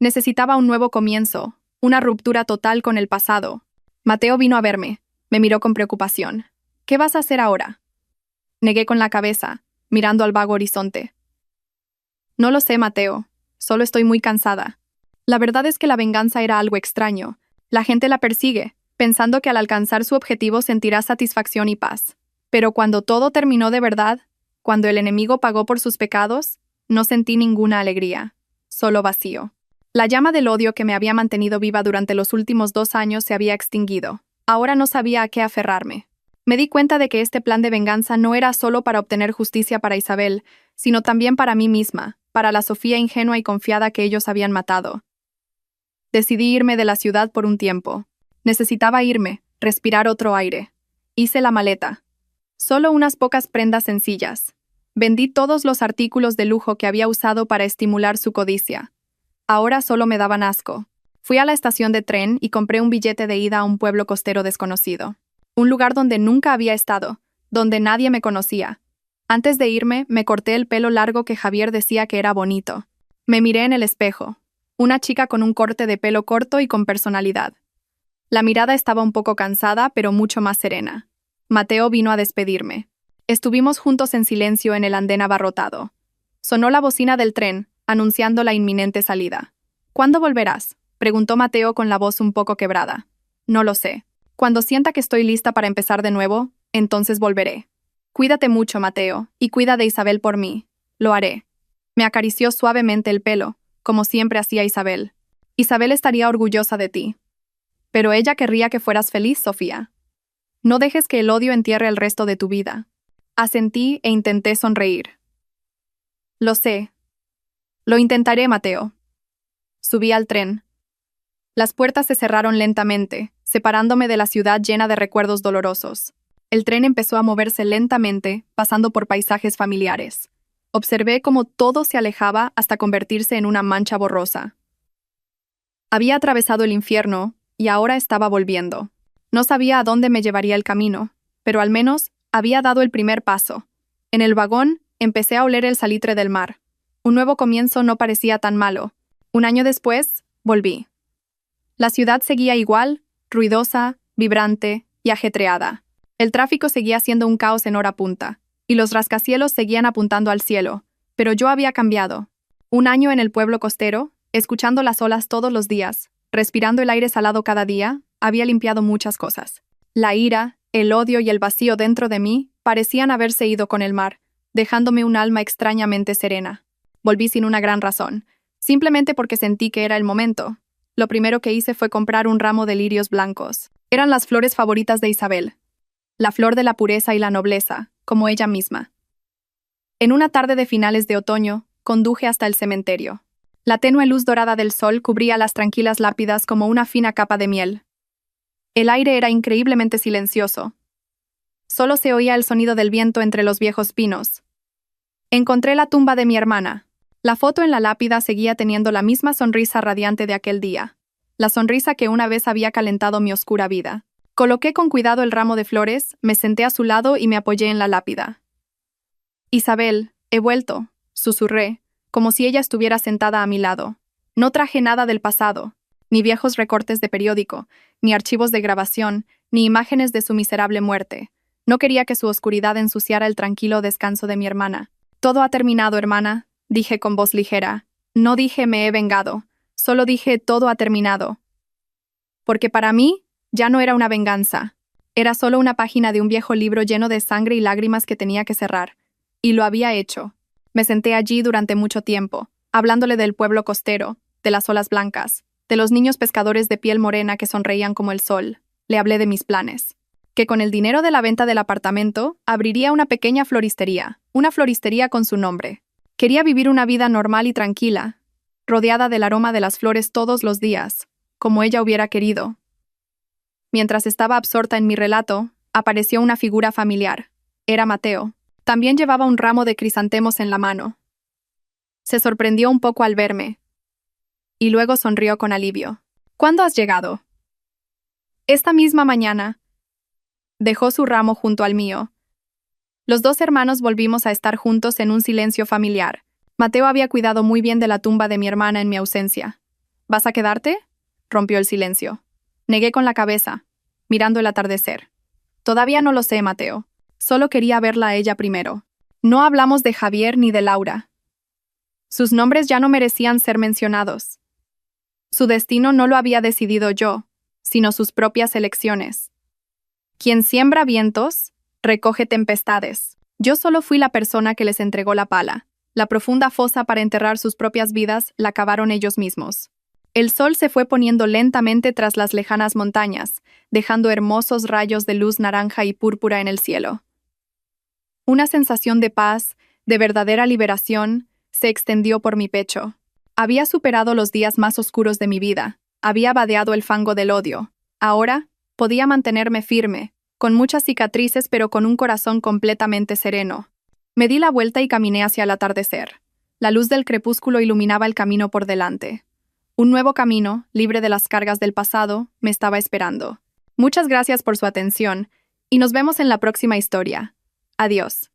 Necesitaba un nuevo comienzo, una ruptura total con el pasado. Mateo vino a verme. Me miró con preocupación. ¿Qué vas a hacer ahora? Negué con la cabeza, mirando al vago horizonte. No lo sé, Mateo. Solo estoy muy cansada. La verdad es que la venganza era algo extraño. La gente la persigue, pensando que al alcanzar su objetivo sentirá satisfacción y paz. Pero cuando todo terminó de verdad, cuando el enemigo pagó por sus pecados, no sentí ninguna alegría, solo vacío. La llama del odio que me había mantenido viva durante los últimos 2 años se había extinguido. Ahora no sabía a qué aferrarme. Me di cuenta de que este plan de venganza no era solo para obtener justicia para Isabel, sino también para mí misma, para la Sofía ingenua y confiada que ellos habían matado. Decidí irme de la ciudad por un tiempo. Necesitaba irme, respirar otro aire. Hice la maleta. Solo unas pocas prendas sencillas. Vendí todos los artículos de lujo que había usado para estimular su codicia. Ahora solo me daban asco. Fui a la estación de tren y compré un billete de ida a un pueblo costero desconocido. Un lugar donde nunca había estado, donde nadie me conocía. Antes de irme, me corté el pelo largo que Javier decía que era bonito. Me miré en el espejo. Una chica con un corte de pelo corto y con personalidad. La mirada estaba un poco cansada, pero mucho más serena. Mateo vino a despedirme. Estuvimos juntos en silencio en el andén abarrotado. Sonó la bocina del tren, anunciando la inminente salida. ¿Cuándo volverás?, preguntó Mateo con la voz un poco quebrada. No lo sé. Cuando sienta que estoy lista para empezar de nuevo, entonces volveré. Cuídate mucho, Mateo, y cuida de Isabel por mí. Lo haré. Me acarició suavemente el pelo, como siempre hacía Isabel. Isabel estaría orgullosa de ti. Pero ella querría que fueras feliz, Sofía. No dejes que el odio entierre el resto de tu vida. Asentí e intenté sonreír. Lo sé. Lo intentaré, Mateo. Subí al tren. Las puertas se cerraron lentamente, separándome de la ciudad llena de recuerdos dolorosos. El tren empezó a moverse lentamente, pasando por paisajes familiares. Observé cómo todo se alejaba hasta convertirse en una mancha borrosa. Había atravesado el infierno y ahora estaba volviendo. No sabía a dónde me llevaría el camino, pero al menos había dado el primer paso. En el vagón empecé a oler el salitre del mar. Un nuevo comienzo no parecía tan malo. 1 año después, volví. La ciudad seguía igual, ruidosa, vibrante y ajetreada. El tráfico seguía siendo un caos en hora punta, y los rascacielos seguían apuntando al cielo, pero yo había cambiado. 1 año en el pueblo costero, escuchando las olas todos los días, respirando el aire salado cada día, había limpiado muchas cosas. La ira, el odio y el vacío dentro de mí parecían haberse ido con el mar, dejándome un alma extrañamente serena. Volví sin una gran razón, simplemente porque sentí que era el momento. Lo primero que hice fue comprar un ramo de lirios blancos. Eran las flores favoritas de Isabel. La flor de la pureza y la nobleza, como ella misma. En una tarde de finales de otoño, conduje hasta el cementerio. La tenue luz dorada del sol cubría las tranquilas lápidas como una fina capa de miel. El aire era increíblemente silencioso. Solo se oía el sonido del viento entre los viejos pinos. Encontré la tumba de mi hermana. La foto en la lápida seguía teniendo la misma sonrisa radiante de aquel día, la sonrisa que una vez había calentado mi oscura vida. Coloqué con cuidado el ramo de flores, me senté a su lado y me apoyé en la lápida. Isabel, he vuelto, susurré, como si ella estuviera sentada a mi lado. No traje nada del pasado, ni viejos recortes de periódico, ni archivos de grabación, ni imágenes de su miserable muerte. No quería que su oscuridad ensuciara el tranquilo descanso de mi hermana. Todo ha terminado, hermana, dije con voz ligera. No dije me he vengado, solo dije todo ha terminado. Porque para mí, ya no era una venganza. Era solo una página de un viejo libro lleno de sangre y lágrimas que tenía que cerrar. Y lo había hecho. Me senté allí durante mucho tiempo, hablándole del pueblo costero, de las olas blancas, de los niños pescadores de piel morena que sonreían como el sol. Le hablé de mis planes. Que con el dinero de la venta del apartamento, abriría una pequeña floristería con su nombre. Quería vivir una vida normal y tranquila, rodeada del aroma de las flores todos los días, como ella hubiera querido. Mientras estaba absorta en mi relato, apareció una figura familiar. Era Mateo. También llevaba un ramo de crisantemos en la mano. Se sorprendió un poco al verme, y luego sonrió con alivio. ¿Cuándo has llegado? Esta misma mañana. Dejó su ramo junto al mío. Los dos hermanos volvimos a estar juntos en un silencio familiar. Mateo había cuidado muy bien de la tumba de mi hermana en mi ausencia. ¿Vas a quedarte? Rompió el silencio. Negué con la cabeza, mirando el atardecer. Todavía no lo sé, Mateo. Solo quería verla a ella primero. No hablamos de Javier ni de Laura. Sus nombres ya no merecían ser mencionados. Su destino no lo había decidido yo, sino sus propias elecciones. Quien siembra vientos, recoge tempestades. Yo solo fui la persona que les entregó la pala. La profunda fosa para enterrar sus propias vidas la cavaron ellos mismos. El sol se fue poniendo lentamente tras las lejanas montañas, dejando hermosos rayos de luz naranja y púrpura en el cielo. Una sensación de paz, de verdadera liberación, se extendió por mi pecho. Había superado los días más oscuros de mi vida, había vadeado el fango del odio. Ahora, podía mantenerme firme, con muchas cicatrices pero con un corazón completamente sereno. Me di la vuelta y caminé hacia el atardecer. La luz del crepúsculo iluminaba el camino por delante. Un nuevo camino, libre de las cargas del pasado, me estaba esperando. Muchas gracias por su atención, y nos vemos en la próxima historia. Adiós.